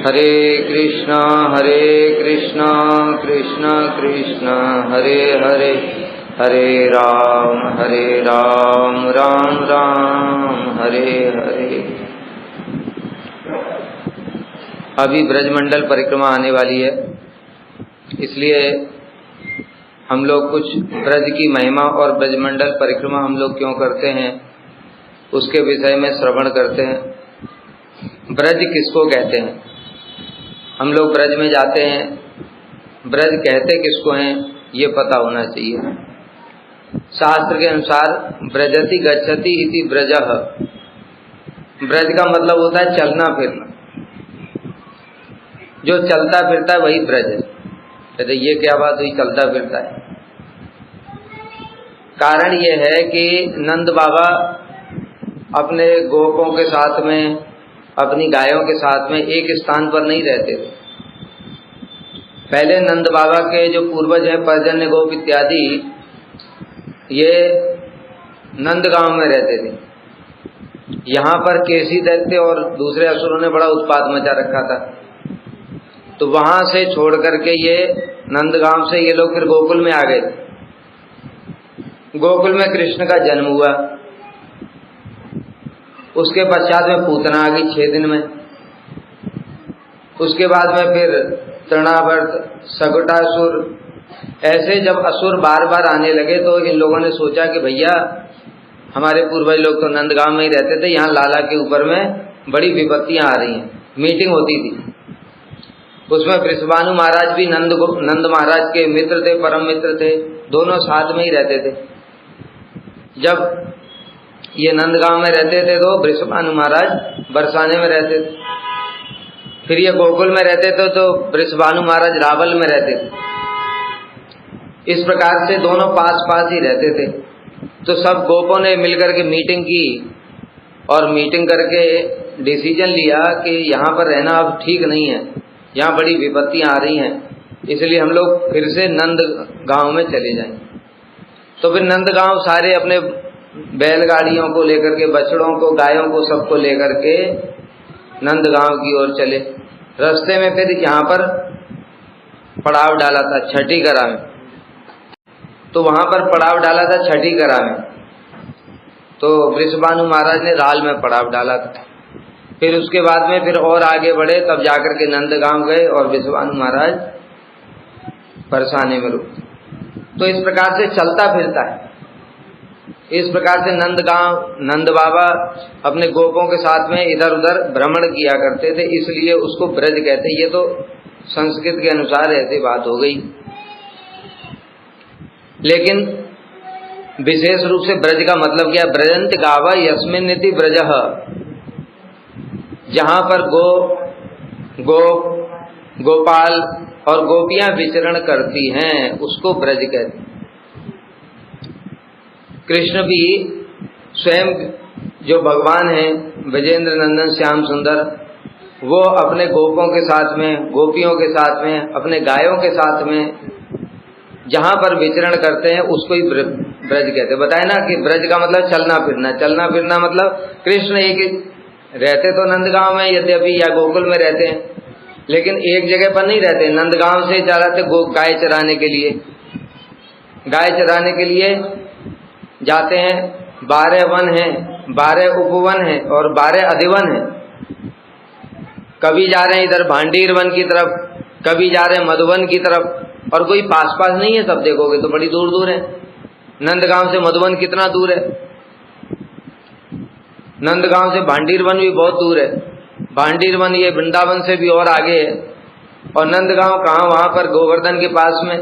हरे कृष्णा कृष्णा कृष्णा हरे हरे, हरे राम राम राम हरे हरे। अभी ब्रजमंडल परिक्रमा आने वाली है, इसलिए हम लोग कुछ ब्रज की महिमा और ब्रजमंडल परिक्रमा हम लोग क्यों करते हैं उसके विषय में श्रवण करते हैं। ब्रज किसको कहते हैं? हम लोग ब्रज में जाते हैं, ब्रज कहते किसको हैं ये पता होना चाहिए। शास्त्र के अनुसार ब्रजति गच्छति इति ब्रजः, ब्रज का मतलब होता है चलना फिरना, जो चलता फिरता है वही ब्रज है। कहते ये क्या बात हुई, चलता फिरता है? कारण ये है कि नंद बाबा अपने गोपों के साथ में, अपनी गायों के साथ में एक स्थान पर नहीं रहते थे। पहले नंद बाबा के जो पूर्वज हैं पर्जन्य गोप इत्यादि, ये नंदगांव में रहते थे। यहाँ पर केसी दैत्य और दूसरे असुरों ने बड़ा उत्पात मचा रखा था, तो वहां से छोड़ करके ये नंदगांव से ये लोग फिर गोकुल में आ गए। गोकुल में कृष्ण का जन्म हुआ, उसके पश्चात में पूतना आ गई 6 दिन में। उसके बाद में फिर तृणावर्त, सकुटासुर, ऐसे जब असुर बार बार आने लगे तो इन लोगों ने सोचा कि भैया हमारे पूर्वज लोग तो नंदगांव में ही रहते थे, यहाँ लाला के ऊपर में बड़ी विपत्तियां आ रही हैं। मीटिंग होती थी, उसमें वृषभानु महाराज भी नंद महाराज के मित्र थे, परम मित्र थे, दोनों साथ में ही रहते थे। जब ये नंदगांव में रहते थे तो वृषभानु महाराज बरसाने में रहते थे, फिर ये गोकुल में रहते थे तो वृषभानु महाराज रावल में रहते थे। इस प्रकार से दोनों पास पास ही रहते थे। तो सब गोपों ने मिलकर के मीटिंग की और मीटिंग करके डिसीजन लिया कि यहाँ पर रहना अब ठीक नहीं है, यहाँ बड़ी विपत्तियां आ रही हैं, इसलिए हम लोग फिर से नंदगांव में चले जाएं। तो फिर नंदगांव सारे अपने बैलगाड़ियों को लेकर के, बछड़ों को, गायों को, सबको लेकर के नंदगांव की ओर चले। रास्ते में फिर यहाँ पर पड़ाव डाला था छठीकरा में, तो वहां पर पड़ाव डाला था छठीकरा में, तो वृषभानु महाराज ने राल में पड़ाव डाला था। फिर उसके बाद में फिर और आगे बढ़े, तब जाकर के नंदगांव गए और वृषभानु महाराज बरसाने में रुके। तो इस प्रकार से चलता फिरता है। इस प्रकार से नंदगांव, नंद बाबा अपने गोपों के साथ में इधर उधर भ्रमण किया करते थे, इसलिए उसको ब्रज कहते हैं। ये तो संस्कृत के अनुसार ऐसी बात हो गई, लेकिन विशेष रूप से ब्रज का मतलब क्या? ब्रजंत गावा यस्मिन् इति ब्रजः, जहां पर गोपाल और गोपियां विचरण करती हैं उसको ब्रज कहते हैं। कृष्ण भी स्वयं जो भगवान हैं ब्रजेंद्र नंदन श्याम सुंदर, वो अपने गोपों के साथ में, गोपियों के साथ में, अपने गायों के साथ में जहां पर विचरण करते हैं उसको ही ब्रज कहते हैं। बताए ना कि ब्रज का मतलब चलना फिरना। चलना फिरना मतलब कृष्ण एक रहते तो नंदगांव में यद्यपि या गोकुल में रहते हैं, लेकिन एक जगह पर नहीं रहते। नंदगांव से जाते गाय चराने के लिए, गाय चराने के लिए जाते हैं। 12 वन हैं, 12 उपवन हैं और 12 अधिवन हैं। कभी जा रहे हैं इधर भांडीर वन की तरफ, कभी जा रहे हैं मधुवन की तरफ, और कोई पास पास नहीं है। सब देखोगे तो बड़ी दूर दूर है। नंदगांव से मधुवन कितना दूर है? नंदगांव से भांडीर वन भी बहुत दूर है। भांडीर वन ये वृंदावन से भी और आगे है, और नंदगांव कहाँ? वहां पर गोवर्धन के पास में।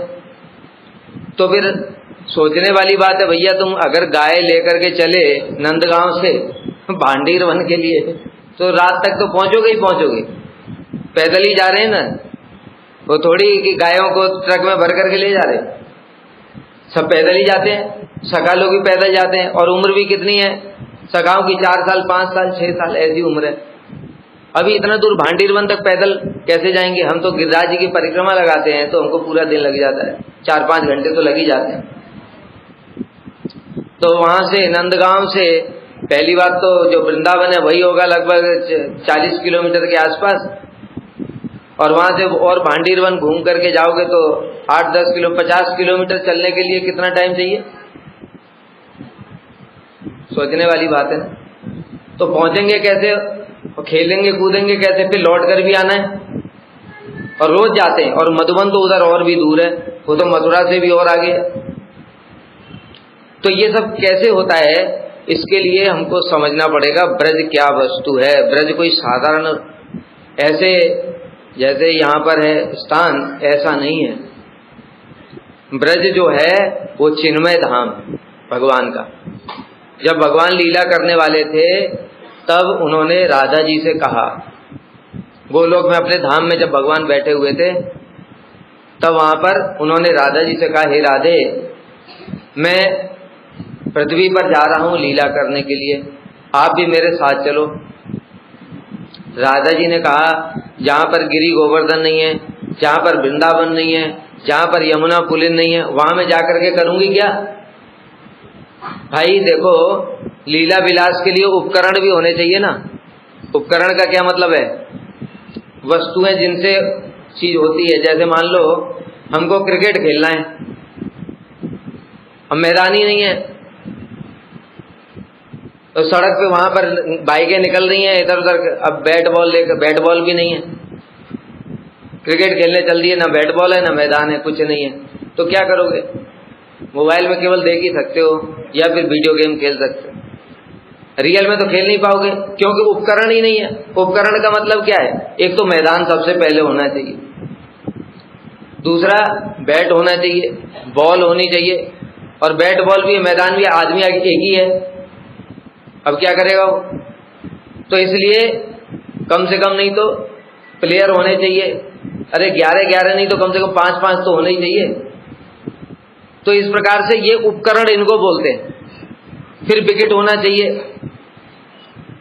तो फिर सोचने वाली बात है, भैया तुम अगर गाय लेकर के चले नंदगांव से भांडीर वन के लिए, तो रात तक तो पहुंचोगे ही पहुंचोगे। पैदल ही जा रहे हैं ना, वो थोड़ी कि गायों को ट्रक में भर करके ले जा रहे, सब पैदल ही जाते हैं। सखा लोग भी पैदल जाते हैं, और उम्र भी कितनी है सखाओं की? 4 साल, 5 साल, 6 साल ऐसी उम्र है। अभी इतना दूर भांडीर वन तक पैदल कैसे जाएंगे? हम तो गिरिराज जी की परिक्रमा लगाते हैं तो हमको पूरा दिन लग जाता है, 4-5 घंटे तो लग ही जाते हैं। तो वहां से नंदगांव से पहली बात तो जो वृंदावन है वही होगा लगभग 40 किलोमीटर के आसपास, और वहां से और भांडीर वन घूम करके जाओगे तो 8-10 किलो 50 किलोमीटर चलने के लिए कितना टाइम चाहिए? सोचने वाली बात है ना। तो पहुंचेंगे कैसे और खेलेंगे कूदेंगे कैसे, फिर लौट कर भी आना है। और रोज जाते हैं, और मधुबन तो उधर और भी दूर है, वो तो मथुरा से भी और आगे है। तो ये सब कैसे होता है, इसके लिए हमको समझना पड़ेगा ब्रज क्या वस्तु है। ब्रज कोई साधारण ऐसे जैसे यहाँ पर है स्थान, ऐसा नहीं है। ब्रज जो है वो चिन्मय धाम भगवान का। जब भगवान लीला करने वाले थे तब उन्होंने राधा जी से कहा, गोलोक में अपने धाम में जब भगवान बैठे हुए थे तब वहां पर उन्होंने राधा जी से कहा, हे राधे, मैं पृथ्वी पर जा रहा हूं लीला करने के लिए, आप भी मेरे साथ चलो। राधा जी ने कहा, जहां पर गिरी गोवर्धन नहीं है, जहां पर वृंदावन नहीं है, जहां पर यमुना पुलिन नहीं है, वहां मैं जाकर के करूंगी क्या? भाई देखो, लीला विलास के लिए उपकरण भी होने चाहिए ना। उपकरण का क्या मतलब है? वस्तुएं जिनसे चीज होती है। जैसे मान लो हमको क्रिकेट खेलना है, अब मैदान ही नहीं है, तो सड़क पे वहां पर बाइकें निकल रही हैं इधर उधर, अब बैट बॉल लेकर, बैट बॉल भी नहीं है, क्रिकेट खेलने चल दिए, ना बैट बॉल है ना मैदान है, कुछ नहीं है, तो क्या करोगे? मोबाइल में केवल देख ही सकते हो या फिर वीडियो गेम खेल सकते हो। रियल में तो खेल नहीं पाओगे क्योंकि उपकरण ही नहीं है। उपकरण का मतलब क्या है? एक तो मैदान सबसे पहले होना चाहिए, दूसरा बैट होना चाहिए, बॉल होनी चाहिए, और बैट बॉल भी मैदान भी आदमी एक ही है, अब क्या करेगा वो? तो इसलिए कम से कम नहीं तो प्लेयर होने चाहिए। अरे 11-11 नहीं तो कम से कम 5-5 तो होने ही चाहिए। तो इस प्रकार से ये उपकरण इनको बोलते हैं। फिर विकेट होना चाहिए।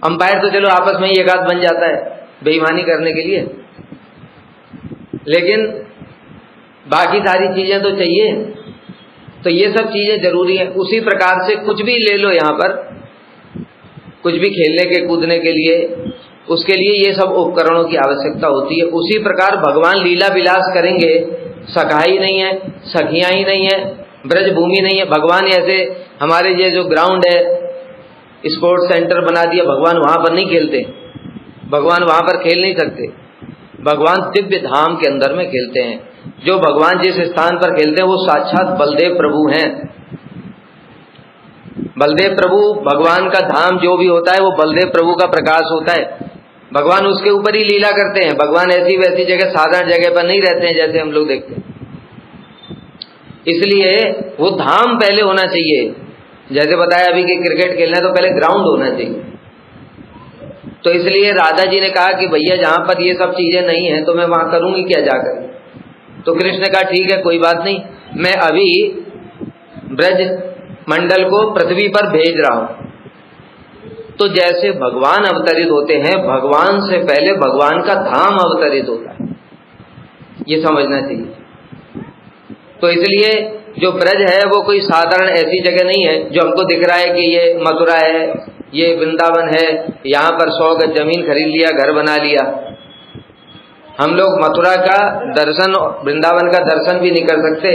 अंपायर तो चलो आपस में ही एक आध बन जाता है बेईमानी करने के लिए, लेकिन बाकी सारी चीजें तो चाहिए। तो ये सब चीजें जरूरी है। उसी प्रकार से कुछ भी ले लो, यहाँ पर कुछ भी खेलने के कूदने के लिए, उसके लिए ये सब उपकरणों की आवश्यकता होती है। उसी प्रकार भगवान लीला विलास करेंगे, सखाई नहीं है, सखियां ही नहीं है, ब्रज भूमि नहीं है। भगवान ऐसे हमारे ये जो ग्राउंड है, स्पोर्ट्स सेंटर बना दिया, भगवान वहां पर नहीं खेलते, भगवान वहां पर खेल नहीं सकते। भगवान दिव्य धाम के अंदर में खेलते हैं। जो भगवान जिस स्थान पर खेलते हैं वो साक्षात बलदेव प्रभु हैं। बलदेव प्रभु, भगवान का धाम जो भी होता है वो बलदेव प्रभु का प्रकाश होता है। भगवान उसके ऊपर ही लीला करते हैं। भगवान ऐसी वैसी जगह, साधारण जगह पर नहीं रहते हैं जैसे हम लोग देखते हैं। इसलिए वो धाम पहले होना चाहिए। जैसे बताया अभी कि क्रिकेट खेलना है तो पहले ग्राउंड होना चाहिए। तो इसलिए राधा जी ने कहा कि भैया जहां पर ये सब चीजें नहीं है तो मैं वहां करूंगी क्या जाकर? तो कृष्ण ने कहा ठीक है, कोई बात नहीं, मैं अभी ब्रज मंडल को पृथ्वी पर भेज रहा हूं। तो जैसे भगवान अवतरित होते हैं, भगवान से पहले भगवान का धाम अवतरित होता है, ये समझना चाहिए। तो इसलिए जो ब्रज है वो कोई साधारण ऐसी जगह नहीं है जो हमको दिख रहा है कि ये मथुरा है, ये वृंदावन है, यहाँ पर 100 गज जमीन खरीद लिया, घर बना लिया। हम लोग मथुरा का दर्शन, वृंदावन का दर्शन भी नहीं कर सकते,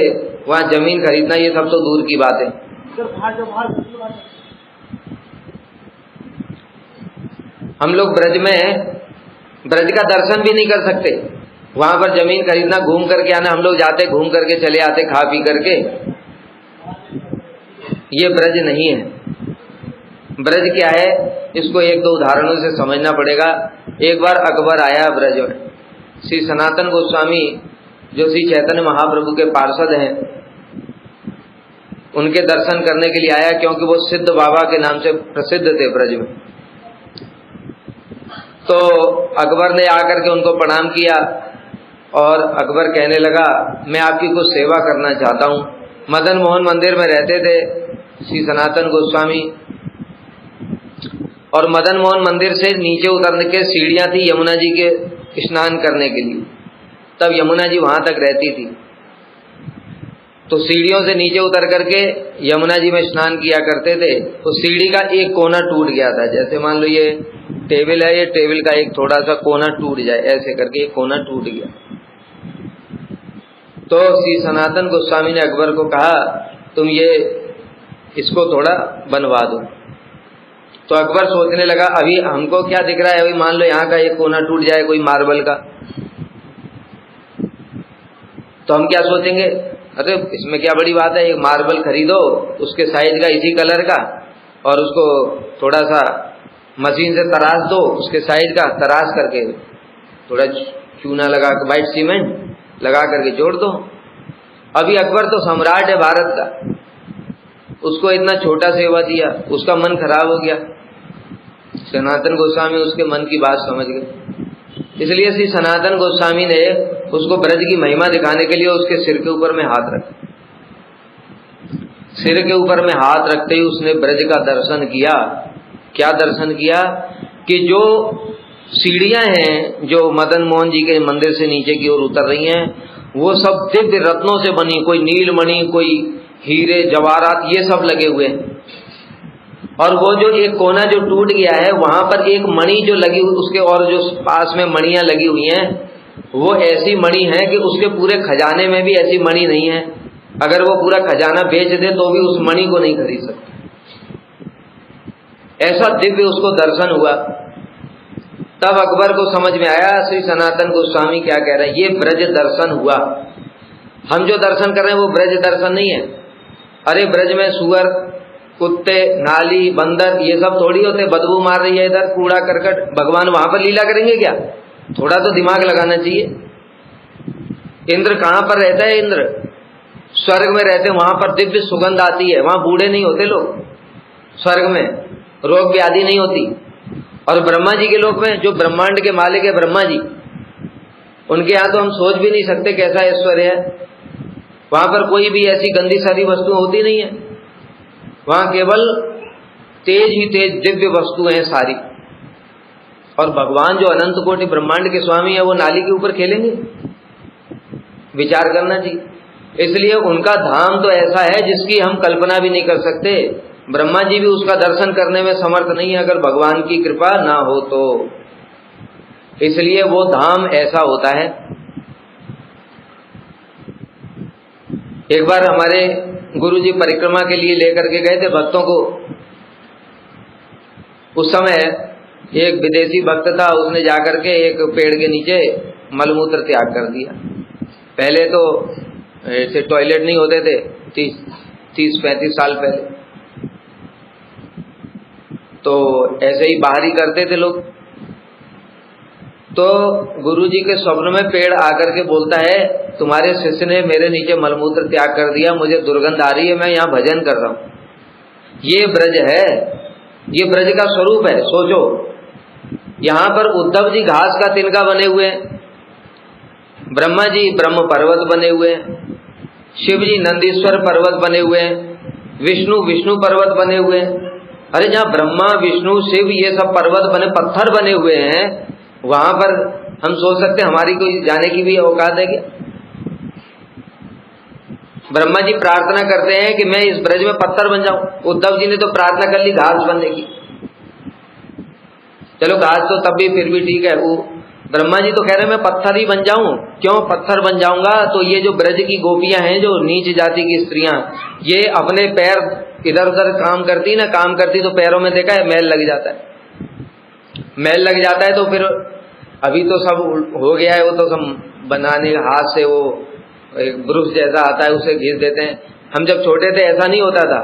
वहां जमीन खरीदना ये सब तो दूर की बात है। हम लोग ब्रज में ब्रज का दर्शन भी नहीं कर सकते, वहां पर जमीन खरीदना, घूम करके आना। हम लोग जाते, घूम करके चले आते, खा पी करके। ये ब्रज नहीं है। ब्रज क्या है, इसको एक दो उदाहरणों से समझना पड़ेगा। एक बार अकबर आया ब्रज में। श्री सनातन गोस्वामी जो श्री चैतन्य महाप्रभु के पार्षद हैं, उनके दर्शन करने के लिए आया, क्योंकि वो सिद्ध बाबा के नाम से प्रसिद्ध थे ब्रज में। तो अकबर ने आकर के उनको प्रणाम किया और अकबर कहने लगा, मैं आपकी कुछ सेवा करना चाहता हूँ। मदन मोहन मंदिर में रहते थे श्री सनातन गोस्वामी, और मदन मोहन मंदिर से नीचे उतरने के सीढ़ियां थी यमुना जी के स्नान करने के लिए। तब यमुना जी वहां तक रहती थी, तो सीढ़ियों से नीचे उतर करके यमुना जी में स्नान किया करते थे। तो सीढ़ी का एक कोना टूट गया था। जैसे मान लो ये टेबल है, ये टेबल का एक थोड़ा सा कोना टूट जाए, ऐसे करके एक कोना टूट गया। तो श्री सनातन गोस्वामी ने अकबर को कहा तुम ये इसको थोड़ा बनवा दो। तो अकबर सोचने लगा अभी हमको क्या दिख रहा है, अभी मान लो यहाँ का एक कोना टूट जाए कोई मार्बल का, तो हम क्या सोचेंगे, अरे इसमें क्या बड़ी बात है, एक मार्बल खरीदो उसके साइज का इसी कलर का और उसको थोड़ा सा मशीन से तराश दो, उसके साइज का तराश करके थोड़ा चूना लगा के वाइट सीमेंट लगा करके जोड़ दो। अभी अकबर तो सम्राट है भारत का, उसको इतना छोटा सेवा दिया, उसका मन खराब हो गया। सनातन गोस्वामी उसके मन की बात समझ गए, इसलिए श्री सनातन गोस्वामी ने उसको ब्रज की महिमा दिखाने के लिए उसके सिर के ऊपर में हाथ रखा। सिर के ऊपर में हाथ रखते ही उसने ब्रज का दर्शन किया। क्या दर्शन किया कि जो सीढ़ियां हैं जो मदन मोहन जी के मंदिर से नीचे की ओर उतर रही हैं, वो सब दिव्य रत्नों से बनी, कोई नीलमणि, कोई हीरे जवाहरात, ये सब लगे हुए हैं। और वो जो एक कोना जो टूट गया है वहां पर एक मणि जो लगी हुई उसके और जो पास में मणियां लगी हुई हैं, वो ऐसी मणि है कि उसके पूरे खजाने में भी ऐसी मणि नहीं है। अगर वो पूरा खजाना बेच दे तो भी उस मणि को नहीं खरीद सकते, ऐसा दिव्य उसको दर्शन हुआ। तब अकबर को समझ में आया श्री सनातन गोस्वामी क्या कह रहे हैं, ये ब्रज दर्शन हुआ। हम जो दर्शन कर रहे हैं वो ब्रज दर्शन नहीं है। अरे ब्रज में सुअर, कुत्ते, नाली, बंदर, ये सब थोड़ी होते, बदबू मार रही है इधर, कूड़ा करकट, भगवान वहां पर लीला करेंगे क्या? थोड़ा तो दिमाग लगाना चाहिए। इंद्र कहां पर रहता है? इंद्र स्वर्ग में रहते, वहां पर दिव्य सुगंध आती है, वहां बूढ़े नहीं होते लोग, स्वर्ग में रोग व्याधि नहीं होती। और ब्रह्मा जी के लोक में, जो ब्रह्मांड के मालिक है ब्रह्मा जी, उनके यहाँ तो हम सोच भी नहीं सकते कैसा ऐश्वर्य है। वहां पर कोई भी ऐसी गंदी सारी वस्तु होती नहीं है, वहां केवल तेज ही तेज दिव्य वस्तुएं हैं सारी। और भगवान जो अनंत कोटि ब्रह्मांड के स्वामी है, वो नाली के ऊपर खेलेंगे? विचार करना चाहिए। इसलिए उनका धाम तो ऐसा है जिसकी हम कल्पना भी नहीं कर सकते। ब्रह्मा जी भी उसका दर्शन करने में समर्थ नहीं है अगर भगवान की कृपा ना हो तो। इसलिए वो धाम ऐसा होता है। एक बार हमारे गुरुजी परिक्रमा के लिए लेकर के गए थे भक्तों को। उस समय एक विदेशी भक्त था, उसने जाकर के एक पेड़ के नीचे मलमूत्र त्याग कर दिया। पहले तो ऐसे टॉयलेट नहीं होते थे, 30-35 साल पहले तो ऐसे ही बाहर ही करते थे लोग। तो गुरुजी के स्वप्न में पेड़ आकर के बोलता है, तुम्हारे शिष्य ने मेरे नीचे मलमूत्र त्याग कर दिया, मुझे दुर्गंध आ रही है, मैं यहाँ भजन कर रहा हूँ। ये ब्रज है, ये ब्रज का स्वरूप है। सोचो, यहाँ पर उद्धव जी घास का तिनका बने हुए हैं, ब्रह्मा जी ब्रह्म पर्वत बने हुए हैं, शिव जी नंदीश्वर पर्वत बने हुए हैं, विष्णु विष्णु पर्वत बने हुए हैं। अरे जहाँ ब्रह्मा विष्णु शिव ये सब पर्वत बने, पत्थर बने हुए हैं, वहां पर हम सोच सकते हमारी कोई जाने की भी औकात है क्या? ब्रह्मा जी प्रार्थना करते हैं कि मैं इस ब्रज में पत्थर बन जाऊं। उद्धव जी ने तो प्रार्थना कर ली घास बनने की। चलो घास तो तब भी फिर भी ठीक है, वो ब्रह्मा जी तो कह रहे हैं मैं पत्थर ही बन जाऊं। क्यों पत्थर बन जाऊंगा? तो ये जो ब्रज की गोपियां हैं, जो नीच जाति की स्त्रियां, ये अपने पैर इधर उधर काम करती ना, काम करती तो पैरों में देखा है मैल लग जाता है। मैल लग जाता है तो फिर अभी तो सब हो गया है, वो तो सब बनाने हाथ से वो एक ब्रुश जैसा आता है उसे घिस देते हैं। हम जब छोटे थे ऐसा नहीं होता था,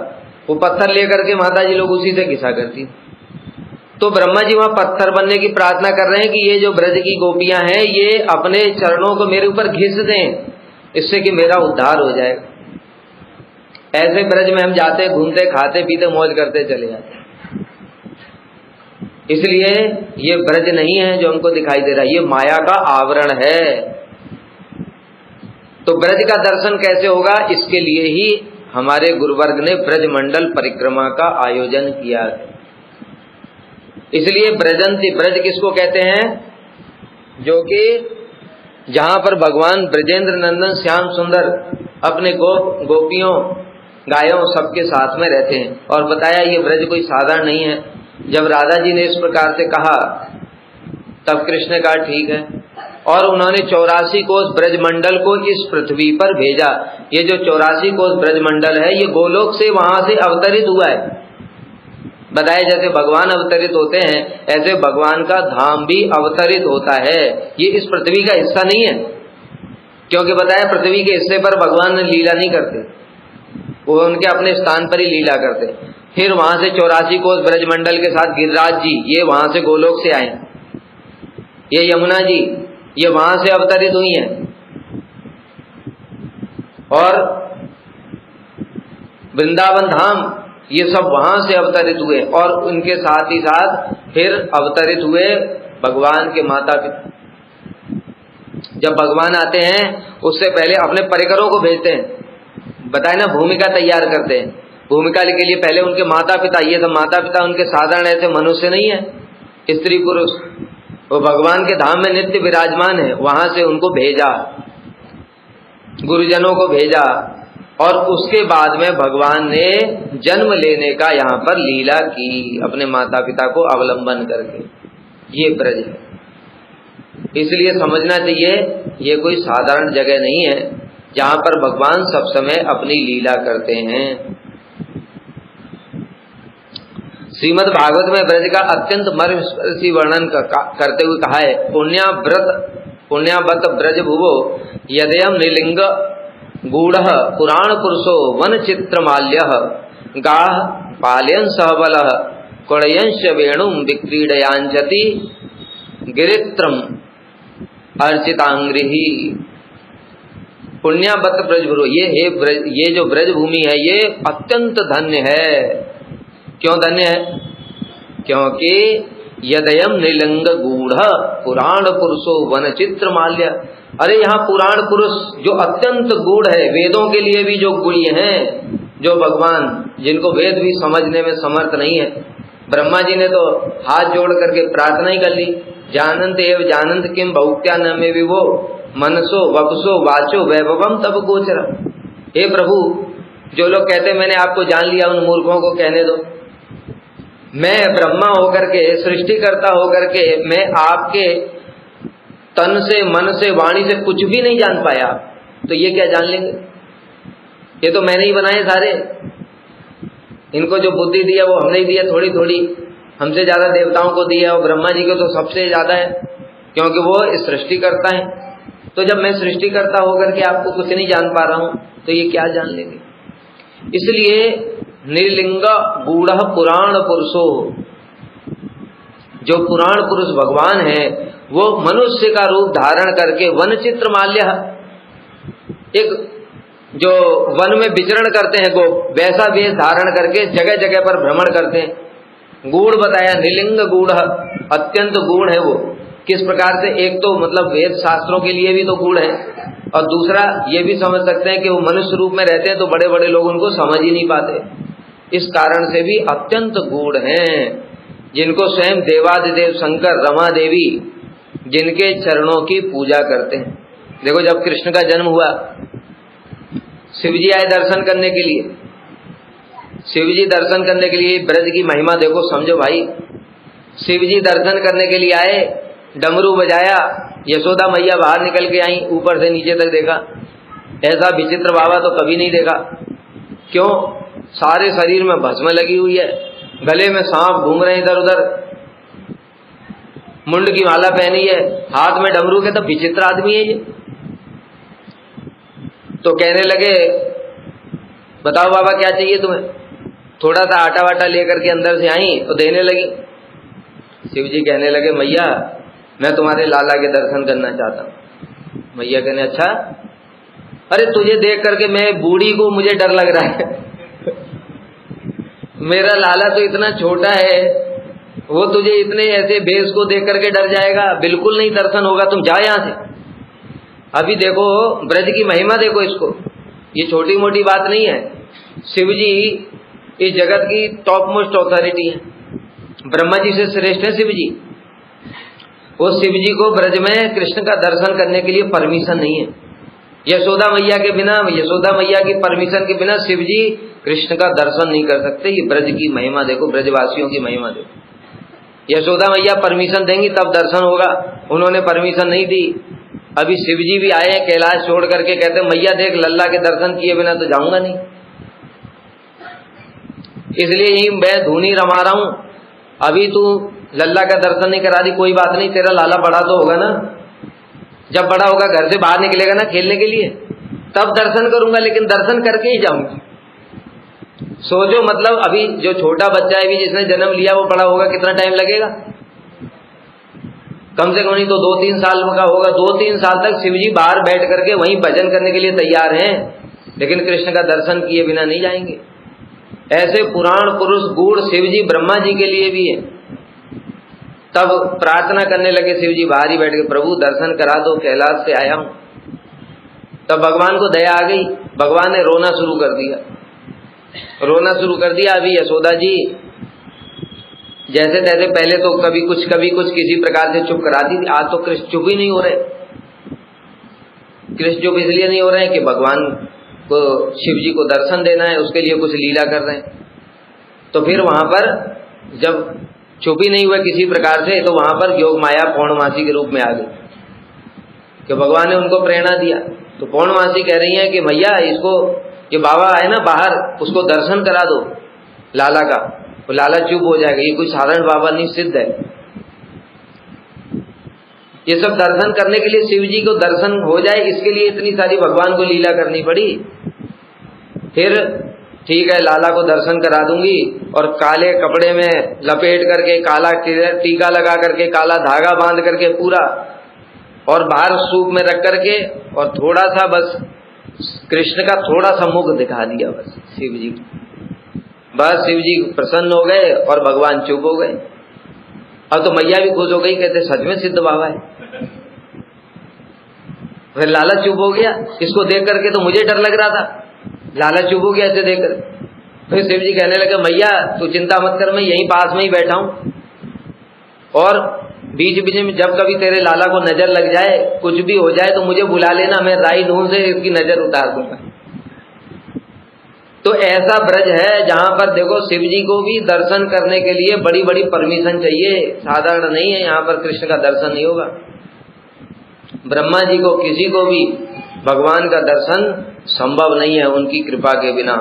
वो पत्थर लेकर के माता जी लोग उसी से घिसा करती। तो ब्रह्मा जी वहां पत्थर बनने की प्रार्थना कर रहे हैं कि ये जो ब्रज की गोपियां हैं ये अपने चरणों को मेरे ऊपर घिस दें, इससे कि मेरा उद्धार हो जाएगा। ऐसे ब्रज में हम जाते घूमते खाते पीते मौज करते चले जाते। इसलिए ये ब्रज नहीं है जो हमको दिखाई दे रहा है, ये माया का आवरण है। तो ब्रज का दर्शन कैसे होगा? इसके लिए ही हमारे गुरुवर्ग ने ब्रज मंडल परिक्रमा का आयोजन किया। इसलिए ब्रजंती, ब्रज किसको कहते हैं? जो कि जहां पर भगवान ब्रजेंद्र नंदन श्याम सुंदर अपने गोपियों गायों सबके साथ में रहते हैं। और बताया ये ब्रज कोई साधारण नहीं है, जब राधा जी ने इस प्रकार से कहा तब कृष्ण ने कहा ठीक है, और उन्होंने 84 कोस ब्रजमंडल को इस पृथ्वी पर भेजा। ये जो 84 कोस ब्रजमंडल है ये गोलोक से वहां से अवतरित हुआ है। बताए जैसे भगवान अवतरित होते हैं ऐसे भगवान का धाम भी अवतरित होता है। ये इस पृथ्वी का हिस्सा नहीं है, क्योंकि बताया पृथ्वी के हिस्से पर भगवान लीला नहीं करते, वो उनके अपने स्थान पर ही लीला करते। फिर वहां से 84 कोस ब्रजमंडल के साथ गिरिराज जी ये वहां से गोलोक से आए, ये यमुना जी ये वहां से अवतरित हुई हैं, और वृंदावन धाम ये सब वहां से अवतरित हुए, और उनके साथ ही साथ फिर अवतरित हुए भगवान के माता पिता। जब भगवान आते हैं उससे पहले अपने परिकरों को भेजते हैं, बताए ना भूमिका तैयार करते हैं। भूमिका के लिए पहले उनके माता पिता, ये सब माता पिता उनके साधारण ऐसे मनुष्य नहीं है, स्त्री पुरुष, वो भगवान के धाम में नित्य विराजमान है। वहां से उनको भेजा, गुरुजनों को भेजा, और उसके बाद में भगवान ने जन्म लेने का यहाँ पर लीला की अपने माता पिता को अवलंबन करके। ये ब्रज है, इसलिए समझना चाहिए ये कोई साधारण जगह नहीं है जहां पर भगवान सब समय अपनी लीला करते हैं। श्रीमद् भागवत में ब्रज का अत्यंत मर्मस्पर्शी वर्णन करते हुए कहा है, पुण्यावत ब्रज भुवो यदयम निलिंग गूढ़ पुराण पुरुषो वन चित्रमाल्य गाह पालयन सहबल कुड़यंश वेणुम विक्रीडयांजति गिरित्रम अर्चितांग्रिही। पुण्यावत ब्रज भुवो, ये जो ब्रज भूमि है ये अत्यंत धन्य है। क्यों धन्य है? क्योंकि यदयम निलिंग गूढ़ पुराण पुरुषो वन चित्र माल्य। अरे यहाँ पुराण पुरुष जो अत्यंत गूढ़ है, वेदों के लिए भी जो गुह्य हैं, जो भगवान जिनको वेद भी समझने में समर्थ नहीं है। ब्रह्मा जी ने तो हाथ जोड़ करके प्रार्थना ही कर ली, जानंत एव जानंत किम बहुक्त्या न में विभो मनसो वपसो वाचो वैभवम तब गोचर। हे प्रभु, जो लोग कहते मैंने आपको जान लिया उन मूर्खों को कहने दो। मैं ब्रह्मा होकर के, सृष्टिकर्ता होकर के, मैं आपके तन से मन से वाणी से कुछ भी नहीं जान पाया, तो ये क्या जान लेंगे? ये तो मैंने ही बनाए सारे, इनको जो बुद्धि दिया वो हमने ही दिया, थोड़ी थोड़ी हमसे ज्यादा देवताओं को दिया, और ब्रह्मा जी को तो सबसे ज्यादा है क्योंकि वो सृष्टिकर्ता है। तो जब मैं सृष्टिकर्ता होकर के आपको कुछ नहीं जान पा रहा हूं तो ये क्या जान लेंगे? इसलिए निर्लिंग गूढ़ पुराण पुरुषो, जो पुराण पुरुष भगवान है वो मनुष्य का रूप धारण करके वन चित्र माल्य, एक जो वन में विचरण करते हैं गो, वैसा वेश धारण करके जगह जगह पर भ्रमण करते हैं। गूढ़ बताया, निलिंग गूढ़, अत्यंत गूढ़ है वो। किस प्रकार से? एक तो मतलब वेद शास्त्रों के लिए भी तो गूढ़ है, और दूसरा ये भी समझ सकते हैं कि वो मनुष्य रूप में रहते हैं तो बड़े बड़े लोग उनको समझ ही नहीं पाते, इस कारण से भी अत्यंत गूढ़ हैं, जिनको स्वयं देवादिदेव शंकर, रमा देवी जिनके चरणों की पूजा करते हैं। देखो जब कृष्ण का जन्म हुआ, शिवजी आए दर्शन करने के लिए, शिवजी दर्शन करने के लिए, ब्रज की महिमा देखो, समझो भाई। शिवजी दर्शन करने के लिए आए, डमरू बजाया, यशोदा मैया बाहर निकल के आई, ऊपर से नीचे तक देखा, ऐसा विचित्र बाबा तो कभी नहीं देखा। क्यों? सारे शरीर में भस्म लगी हुई है, गले में सांप घूम रहे इधर उधर, मुंड की माला पहनी है, हाथ में डमरू के, तो विचित्र आदमी है ये। तो कहने लगे बताओ बाबा क्या चाहिए तुम्हें? थोड़ा सा आटा वाटा लेकर के अंदर से आई तो देने लगी। शिवजी कहने लगे मैया मैं तुम्हारे लाला के दर्शन करना चाहता हूँ। मैया कहने अच्छा, अरे तुझे देख करके मैं बूढ़ी को मुझे डर लग रहा है मेरा लाला तो इतना छोटा है, वो तुझे इतने ऐसे भेष को देख करके डर जाएगा, बिल्कुल नहीं दर्शन होगा, तुम जाओ यहाँ से। अभी देखो ब्रज की महिमा देखो इसको, ये छोटी मोटी बात नहीं है। शिवजी इस जगत की टॉप मोस्ट अथॉरिटी है, ब्रह्मा जी से श्रेष्ठ है शिवजी। वो शिवजी को ब्रज में कृष्ण का दर्शन करने के लिए परमिशन नहीं है, यशोदा मैया के बिना, यशोदा मैया की परमिशन के बिना शिवजी कृष्ण का दर्शन नहीं कर सकते। ये ब्रज की महिमा देखो, ब्रजवासियों की महिमा देखो। यशोदा मैया परमिशन देंगी तब दर्शन होगा, उन्होंने परमिशन नहीं दी। अभी शिव जी भी आए हैं कैलाश छोड़ करके, कहते मैया देख लल्ला के दर्शन किए बिना तो जाऊंगा नहीं, इसलिए यही मैं धूनी रमा रहा हूं। अभी तू लल्ला का दर्शन नहीं करा दी, कोई बात नहीं, तेरा लाला बड़ा तो होगा ना, जब बड़ा होगा घर से बाहर निकलेगा ना खेलने के लिए, तब दर्शन करूंगा, लेकिन दर्शन करके ही जाऊंगा। सोचो, मतलब अभी जो छोटा बच्चा है, अभी जिसने जन्म लिया वो बड़ा होगा, कितना टाइम लगेगा? कम से कम नहीं तो 2-3 साल का होगा। 2-3 साल तक शिवजी बाहर बैठ करके वहीं भजन करने के लिए तैयार हैं, लेकिन कृष्ण का दर्शन किए बिना नहीं जाएंगे। ऐसे पुराण पुरुष गूढ़ शिवजी ब्रह्मा जी के लिए भी है। तब प्रार्थना करने लगे शिवजी बाहर ही बैठ के, प्रभु दर्शन करा दो, कैलाश से आया हूं। तब भगवान को दया आ गई, भगवान ने रोना शुरू कर दिया, रोना शुरू कर दिया। अभी यशोदा जी जैसे तैसे पहले तो कभी कुछ किसी प्रकार से चुप कराती थी, आज तो कृष्ण चुप ही नहीं हो रहे। कृष्ण चुप इसलिए नहीं हो रहे हैं कि भगवान को शिव जी को दर्शन देना है, उसके लिए कुछ लीला कर रहे हैं। तो फिर वहां पर जब चुप ही नहीं हुए किसी प्रकार से, तो वहां पर योग माया पौर्णमासी के रूप में आ गई कि भगवान ने उनको प्रेरणा दिया। तो पौर्णमासी कह रही है कि भैया इसको, ये बाबा आए ना बाहर, उसको दर्शन करा दो लाला का, वो लाला चुप हो जाएगा, ये कोई साधारण बाबा नहीं, सिद्ध है। ये सब दर्शन करने के लिए, शिव जी को दर्शन हो जाए इसके लिए इतनी सारी भगवान को लीला करनी पड़ी। फिर ठीक है, लाला को दर्शन करा दूंगी, और काले कपड़े में लपेट करके, काला टीका लगा करके, काला धागा बांध करके पूरा, और बाहर सूप में रख करके, और थोड़ा सा बस कृष्ण का थोड़ा सा मुख दिखा दिया बस शिव जी। बस शिव जी प्रसन्न हो गए और भगवान चुप हो गए। अब तो मैया भी खुश हो गई, कहते सच में सिद्ध बाबा है। फिर लाला चुप हो गया, इसको देख करके तो मुझे डर लग रहा था, लाला चुप हो गया ऐसे देखकर। फिर शिव जी कहने लगे, मैया तू चिंता मत कर, मैं यहीं पास में ही बैठा हूं, और बीच बीच में जब कभी तेरे लाला को नजर लग जाए, कुछ भी हो जाए तो मुझे बुला लेना, मैं राई ढूंढ से इसकी नजर उतार दूंगा। तो ऐसा ब्रज है जहां पर देखो शिव जी को भी दर्शन करने के लिए बड़ी बड़ी परमिशन चाहिए, साधारण नहीं है, यहाँ पर कृष्ण का दर्शन नहीं होगा। ब्रह्मा जी को, किसी को भी भगवान का दर्शन संभव नहीं है उनकी कृपा के बिना।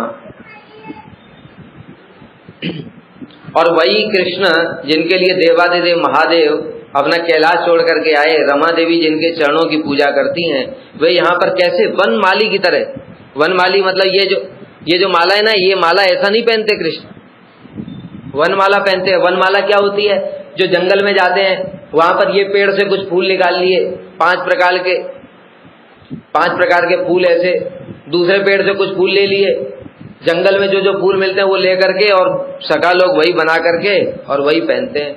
और वही कृष्ण जिनके लिए देवादिदेव महादेव अपना कैलाश छोड़ करके आए, रमा देवी जिनके चरणों की पूजा करती हैं, वे यहाँ पर कैसे वनमाली की तरह, वनमाली मतलब ये जो माला है ना, ये माला ऐसा नहीं पहनते कृष्ण, वनमाला पहनते हैं। वनमाला क्या होती है? जो जंगल में जाते हैं वहां पर ये पेड़ से कुछ फूल निकाल लिए, 5 प्रकार के फूल, ऐसे दूसरे पेड़ से कुछ फूल ले लिए, जंगल में जो फूल मिलते हैं वो ले करके, और सखा लोग वही बना करके और वही पहनते हैं।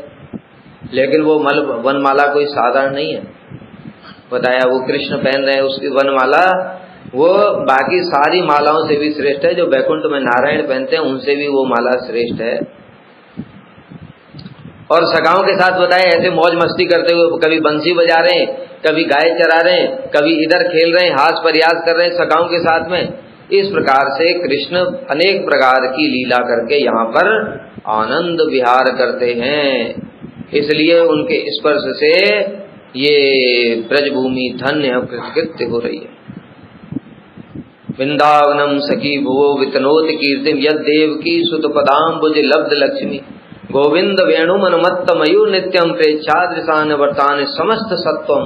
लेकिन वो वनमाला कोई साधारण नहीं है, बताया वो कृष्ण पहन रहे हैं उसकी वनमाला, वो बाकी सारी मालाओं से भी श्रेष्ठ है। जो बैकुंठ में नारायण पहनते हैं उनसे भी वो माला श्रेष्ठ है। और सखाओं के साथ बताए ऐसे मौज मस्ती करते हुए, कभी बंसी बजा रहे हैं, कभी गाय चरा रहे हैं, कभी इधर खेल रहे हैं, हास प्रयास कर रहे हैं सखाओं के साथ में। इस प्रकार से कृष्ण अनेक प्रकार की लीला करके यहाँ पर आनंद विहार करते हैं। इसलिए उनके स्पर्श से ये ब्रजभूमि धन्य कृत्य हो रही है। वृंदावनम सखी भुवो वितनोत कीर्तिम यद देवकी सुत पदाम्बुज लब्ध लक्ष्मी गोविंद वेणु मनमत्त मयूर नित्यम प्रेक्षादृशान वर्तान समस्त सत्वम।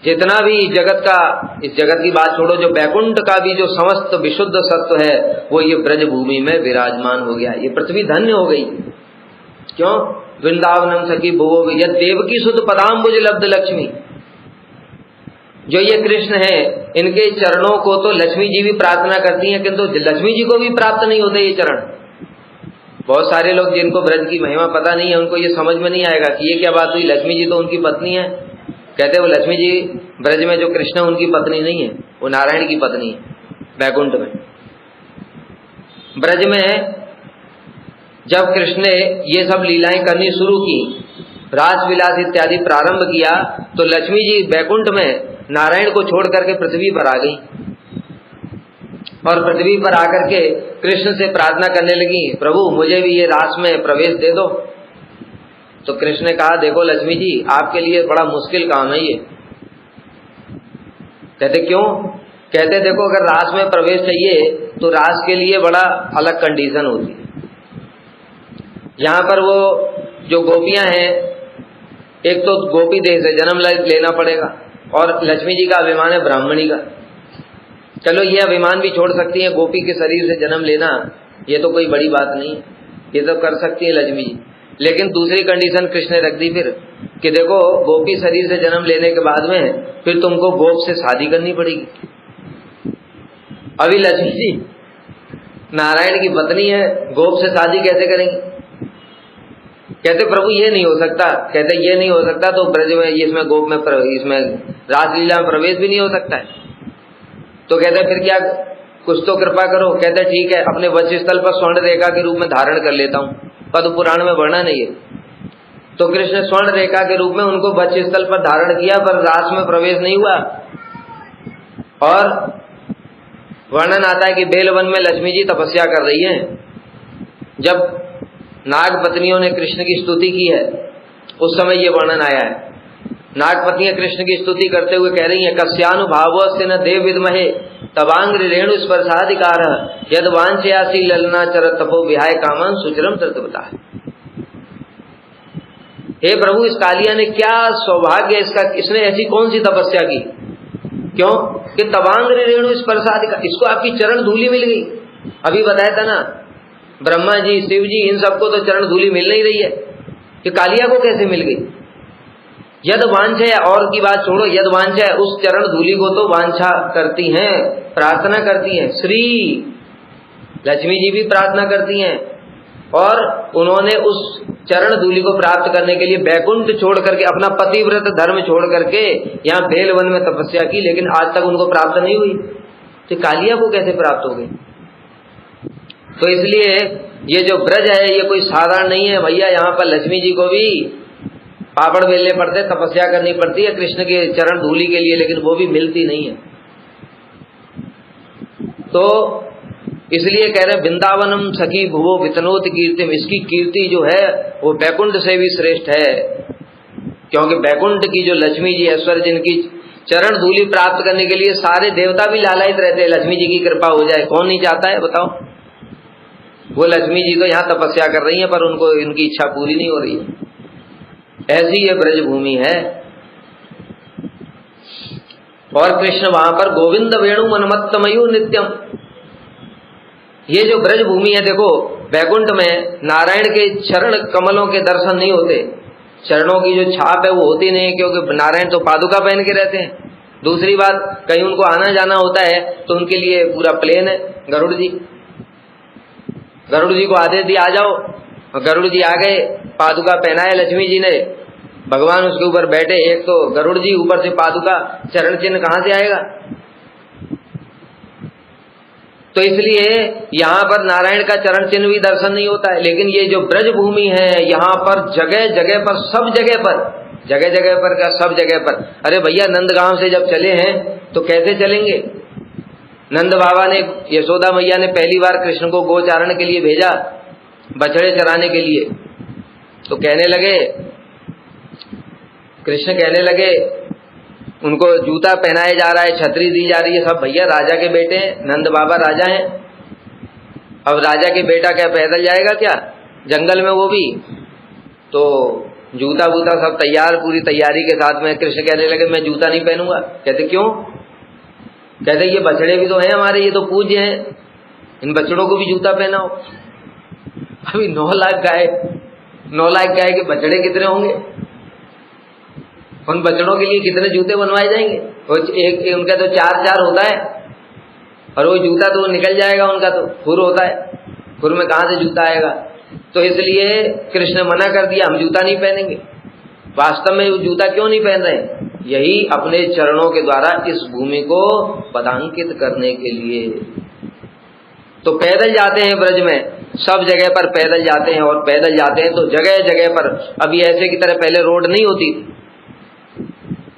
जितना भी जगत का, इस जगत की बात छोड़ो, जो बैकुंठ का भी जो समस्त विशुद्ध सत्व है वो ये ब्रज भूमि में विराजमान हो गया। ये पृथ्वी धन्य हो गई। क्यों? वृंदावनम सखी भुवो यद देवकी सुत पदाम्बुज लब्ध लक्ष्मी। जो ये कृष्ण है, इनके चरणों को तो लक्ष्मी जी भी प्रार्थना करती हैं, किंतु लक्ष्मी जी को भी प्राप्त नहीं होते ये चरण। बहुत सारे लोग जिनको ब्रज की महिमा पता नहीं है, उनको ये समझ में नहीं आएगा कि ये क्या बात हुई, लक्ष्मी जी तो उनकी पत्नी है। कहते वो लक्ष्मी जी ब्रज में जो कृष्ण उनकी पत्नी नहीं है, वो नारायण की पत्नी है। बैकुंठ में, ब्रज में जब कृष्ण ने ये सब लीलाएं करनी शुरू की, रास विलास इत्यादि प्रारंभ किया, तो लक्ष्मी जी बैकुंठ में नारायण को छोड़ करके पृथ्वी पर आ गई, और पृथ्वी पर आकर के कृष्ण से प्रार्थना करने लगी, प्रभु मुझे भी ये रास में प्रवेश दे दो। तो कृष्ण ने कहा, देखो लक्ष्मी जी, आपके लिए बड़ा मुश्किल काम है ये। कहते क्यों? कहते देखो, अगर रास में प्रवेश चाहिए तो रास के लिए बड़ा अलग कंडीशन होती है। यहाँ पर वो जो गोपियां हैं, एक तो गोपी देह से जन्म लेना पड़ेगा, और लक्ष्मी जी का अभिमान है ब्राह्मणी का। चलो ये अभिमान भी छोड़ सकती है, गोपी के शरीर से जन्म लेना ये तो कोई बड़ी बात नहीं, ये तो कर सकती है लक्ष्मी जी। लेकिन दूसरी कंडीशन कृष्ण ने रख दी फिर कि देखो, गोपी शरीर से जन्म लेने के बाद में फिर तुमको गोप से शादी करनी पड़ेगी। अभी लक्ष्मी जी नारायण की पत्नी है, गोप से शादी कैसे करेंगी? कहते प्रभु ये नहीं हो सकता। कहते ये नहीं हो सकता तो ब्रज में, इसमें गोप में, इसमें रासलीला में प्रवेश भी नहीं हो सकता है। तो कहते फिर क्या, कुछ तो कृपा करो। कहते ठीक है, अपने वक्षस्थल पर स्वर्ण रेखा के रूप में धारण कर लेता हूँ। पद्म पुराण में वर्णन है ये। तो कृष्ण स्वर्ण रेखा के रूप में उनको वक्षस्थल पर धारण किया, पर रास में प्रवेश नहीं हुआ। और वर्णन आता है कि बेलवन में लक्ष्मी जी तपस्या कर रही हैं। जब नाग पत्नियों ने कृष्ण की स्तुति की है, उस समय ये वर्णन आया है। नाग पत्नियां कृष्ण की स्तुति करते हुए कह रही हैं, कस्यानुभावस्य न देव विद्महे तवांग्रि रेणु स्पर्शाधिकार यद वांछयासी ललना चर तपो विहाय कामन सुचिरम तृतवता। हे प्रभु, इस कालिया ने क्या सौभाग्य इसका, इसने ऐसी कौन सी तपस्या की? क्यों कि तवांग्रि रेणु स्पर्शाधिकार, इसको आपकी चरण धूलि मिल गई। अभी बताया था ना, ब्रह्मा जी, शिव जी, इन सबको तो चरण धूलि मिल नहीं रही है, कि कालिया को कैसे मिल गई? यद वांछा, और की बात छोड़ो, यद वांछा, उस चरण धूलि को तो वांछा करती हैं, प्रार्थना करती हैं। श्री लक्ष्मी जी भी प्रार्थना करती हैं, और उन्होंने उस चरण धूलि को प्राप्त करने के लिए बैकुंठ छोड़ करके, अपना पतिव्रत धर्म छोड़ करके यहाँ बेलवन में तपस्या की, लेकिन आज तक उनको प्राप्त नहीं हुई। तो कालिया को कैसे प्राप्त हो गई? तो इसलिए ये जो ब्रज है ये कोई साधारण नहीं है भैया। यहाँ पर लक्ष्मी जी को भी पापड़ बेलने पड़ते, तपस्या करनी पड़ती है कृष्ण के चरण धूलि के लिए, लेकिन वो भी मिलती नहीं है। तो इसलिए कह रहे वृंदावनम सखी भुवो वितनोत कीर्तिम, इसकी कीर्ति जो है वो बैकुंठ से भी श्रेष्ठ है, क्योंकि बैकुंठ की जो लक्ष्मी जी ऐश्वर्य, जिनकी चरण धूलि प्राप्त करने के लिए सारे देवता भी लालायित रहते हैं, लक्ष्मी जी की कृपा हो जाए। कौन नहीं चाहता है बताओ? वो लक्ष्मी जी तो यहाँ तपस्या कर रही हैं, पर उनको इनकी इच्छा पूरी नहीं हो रही है। ऐसी ये ब्रज भूमि है। और कृष्ण वहां पर गोविंद वेणु मनमत्तमयु नित्यम, ये जो ब्रज भूमि है, देखो बैकुंठ में नारायण के चरण कमलों के दर्शन नहीं होते, चरणों की जो छाप है वो होती नहीं, क्योंकि नारायण तो पादुका पहन के रहते हैं। दूसरी बात, कहीं उनको आना जाना होता है तो उनके लिए पूरा प्लेन है। गरुड़ जी को आदेश दिया आ जाओ, और गरुड़ जी आ गए, पादुका पहनाए लक्ष्मी जी ने, भगवान उसके ऊपर बैठे। एक तो गरुड़ जी, ऊपर से पादुका, चरण चिन्ह कहां से आएगा? तो इसलिए यहाँ पर नारायण का चरण चिन्ह भी दर्शन नहीं होता है। लेकिन ये जो ब्रज भूमि है, यहाँ पर जगह जगह पर, सब जगह पर, जगह जगह पर क्या, सब जगह पर। अरे भैया, नंदगांव से जब चले हैं तो कैसे चलेंगे? नंद बाबा ने, यशोदा मैया ने पहली बार कृष्ण को गोचारण के लिए भेजा, बछड़े चराने के लिए। तो कहने लगे, कृष्ण कहने लगे, उनको जूता पहनाया जा रहा है, छतरी दी जा रही है, सब भैया राजा के बेटे हैं, नंद बाबा राजा हैं। अब राजा के बेटा क्या पैदल जाएगा क्या जंगल में? वो भी तो जूता बूता सब तैयार, पूरी तैयारी के साथ में। कृष्ण कहने लगे मैं जूता नहीं पहनूंगा। कहते क्यों? कहते ये बछड़े भी तो हैं हमारे, ये तो पूज्य हैं, इन बछड़ों को भी जूता पहनाओ। अभी 9 लाख गाय के बछड़े कितने होंगे? उन बछड़ों के लिए कितने जूते बनवाए जाएंगे? एक उनका तो 4 होता है, और वो जूता तो निकल जाएगा, उनका तो खुर होता है, खुर में कहां से जूता आएगा? तो इसलिए कृष्ण मना कर दिया, हम जूता नहीं पहनेंगे। वास्तव में वो जूता क्यों नहीं पहन रहे? यही अपने चरणों के द्वारा इस भूमि को पदांकित करने के लिए। तो पैदल जाते हैं ब्रज में, सब जगह पर पैदल जाते हैं, और पैदल जाते हैं तो जगह जगह पर, अभी ऐसे की तरह पहले रोड नहीं होती,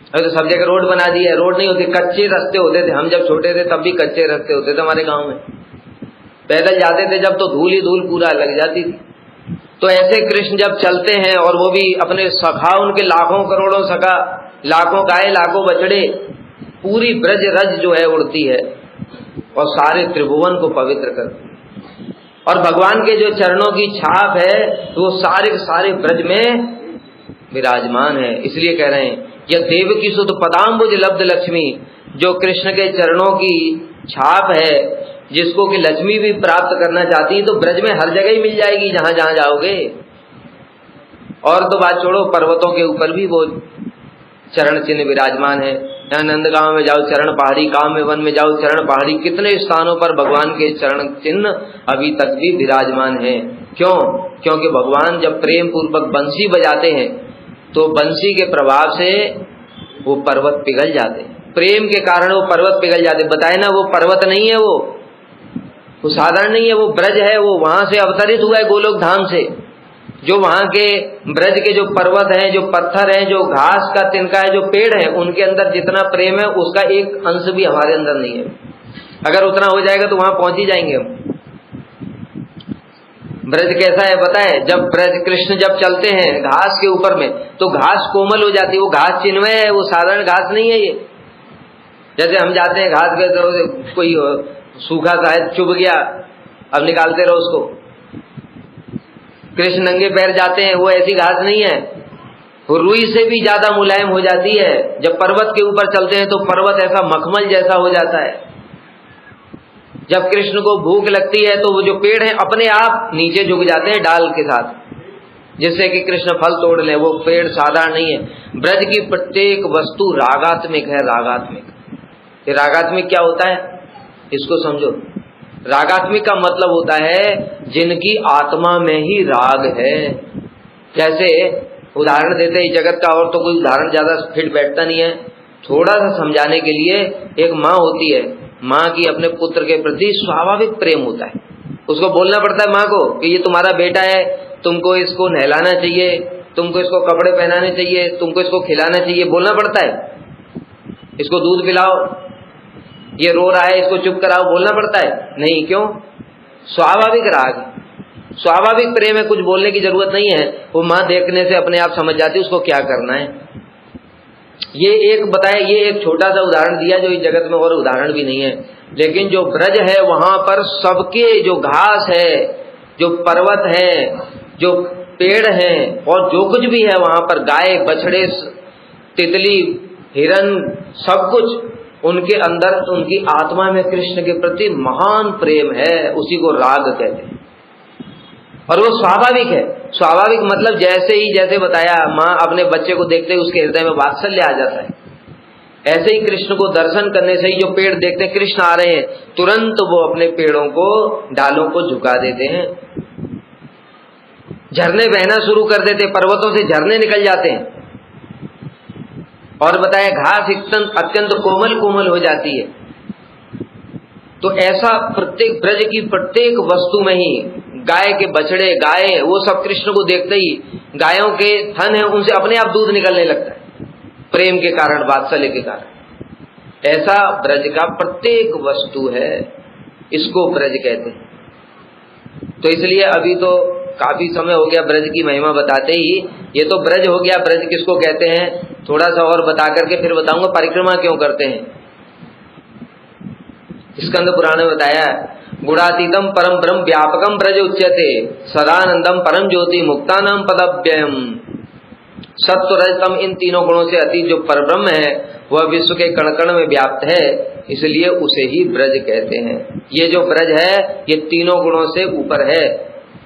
अभी तो सब जगह रोड बना दी है। रोड नहीं होती, कच्चे रास्ते होते थे। हम जब छोटे थे तब भी कच्चे रास्ते होते थे हमारे गांव में। पैदल जाते थे जब, तो धूल ही धूल पूरा लग जाती थी। तो ऐसे कृष्ण जब चलते हैं और वो भी अपने सखा, उनके लाखों करोड़ों सखा, लाखों गाय लाखों बछड़े, पूरी ब्रज रज जो है उड़ती है और सारे त्रिभुवन को पवित्र करती है। और भगवान के जो चरणों की छाप है तो वो सारे सारे ब्रज में विराजमान है। इसलिए कह रहे हैं यह देव की सुत पदाम्बुज लब्ध लक्ष्मी, जो कृष्ण के चरणों की छाप है, जिसको कि लक्ष्मी भी प्राप्त करना चाहती है, तो ब्रज में हर जगह ही मिल जाएगी जहां जहां जाओगे। और तो बात छोड़ो, पर्वतों के ऊपर भी वो चरण चिन्ह विराजमान है। यहाँ नंदगांव में जाओ चरण पहाड़ी, काम्य वन में जाओ चरण पहाड़ी, कितने स्थानों पर भगवान के चरण चिन्ह अभी तक भी विराजमान है। क्यों? क्योंकि भगवान जब प्रेम पूर्वक बंसी बजाते हैं तो बंसी के प्रभाव से वो पर्वत पिघल जाते हैं, प्रेम के कारण वो पर्वत पिघल जाते। बताए ना, वो पर्वत नहीं है, वो साधारण नहीं है, वो ब्रज है। वो वहां से अवतरित हुआ है गोलोक धाम से। जो वहां के ब्रज के जो पर्वत हैं, जो पत्थर हैं, जो घास का तिनका है, जो पेड़ है, उनके अंदर जितना प्रेम है उसका एक अंश भी हमारे अंदर नहीं है। अगर उतना हो जाएगा तो वहां पहुंच ही जाएंगे हम। ब्रज कैसा है पता है? जब ब्रज कृष्ण जब चलते हैं घास के ऊपर में तो घास कोमल हो जाती है। वो घास चिन्मय है, वो साधारण घास नहीं है। ये जैसे हम जाते हैं घास पे, तो कोई सूखा सा है चुभ गया, अब निकालते रहो उसको। कृष्ण नंगे पैर जाते हैं, वो ऐसी घास नहीं है, वो रुई से भी ज्यादा मुलायम हो जाती है। जब पर्वत के ऊपर चलते हैं तो पर्वत ऐसा मखमल जैसा हो जाता है। जब कृष्ण को भूख लगती है तो वो जो पेड़ है अपने आप नीचे झुक जाते हैं डाल के साथ, जिससे कि कृष्ण फल तोड़ ले। वो पेड़ साधारण नहीं है। ब्रज की प्रत्येक वस्तु रागात्मिक है, रागात्मिक। ये रागात्मिक क्या होता है इसको समझो। रागात्मिक का मतलब होता है जिनकी आत्मा में ही राग है। जैसे उदाहरण देते हैं जगत का, और तो कोई उदाहरण ज्यादा फिट बैठता नहीं है, थोड़ा सा समझाने के लिए। एक माँ होती है, माँ की अपने पुत्र के प्रति स्वाभाविक प्रेम होता है। उसको बोलना पड़ता है माँ को कि ये तुम्हारा बेटा है, तुमको इसको नहलाना चाहिए, तुमको इसको कपड़े पहनाने चाहिए, तुमको इसको खिलाना चाहिए, बोलना पड़ता है। इसको दूध पिलाओ, ये रो रहा है, इसको चुप कराओ, बोलना पड़ता है? नहीं। क्यों? स्वाभाविक राग, स्वाभाविक प्रेम है, कुछ बोलने की जरूरत नहीं है। वो माँ देखने से अपने आप समझ जाती है उसको क्या करना है। ये एक बताए, ये एक छोटा सा उदाहरण दिया, जो इस जगत में और उदाहरण भी नहीं है। लेकिन जो ब्रज है वहां पर सबके जो घास है, जो पर्वत है, जो पेड़ है, और जो कुछ भी है वहां पर, गाय बछड़े तितली हिरन, सब कुछ, उनके अंदर उनकी आत्मा में कृष्ण के प्रति महान प्रेम है। उसी को राग कहते हैं। और वो स्वाभाविक है। स्वाभाविक मतलब जैसे ही, जैसे बताया, माँ अपने बच्चे को देखते ही उसके हृदय में वात्सल्य आ जाता है, ऐसे ही कृष्ण को दर्शन करने से ही जो पेड़ देखते हैं कृष्ण आ रहे हैं, तुरंत वो अपने पेड़ों को, डालों को झुका देते हैं। झरने बहना शुरू कर देते, पर्वतों से झरने निकल जाते हैं। और बताया घास अत्यंत कोमल कोमल हो जाती है। तो ऐसा प्रत्येक ब्रज की प्रत्येक वस्तु में ही, गाय के बछड़े, गाय, वो सब कृष्ण को देखते ही, गायों के थन है उनसे अपने आप दूध निकलने लगता है, प्रेम के कारण, वात्सल्य के कारण। ऐसा ब्रज का प्रत्येक वस्तु है, इसको ब्रज कहते हैं। तो इसलिए अभी तो काफी समय हो गया ब्रज की महिमा बताते ही। ये तो ब्रज हो गया, ब्रज किसको कहते हैं थोड़ा सा और बता करके फिर बताऊंगा परिक्रमा क्यों करते हैं। स्कंद पुराण में बताया, गुणातीतम परम ब्रह्म व्यापकम ब्रज उच्यते, सदानंदम परम ज्योति मुक्तानाम पदव्ययम। सत्व रजतम, इन तीनों गुणों से अतीत जो परब्रह्म है वह विश्व के कण कण में व्याप्त है, इसलिए उसे ही ब्रज कहते हैं। ये जो ब्रज है ये तीनों गुणों से ऊपर है।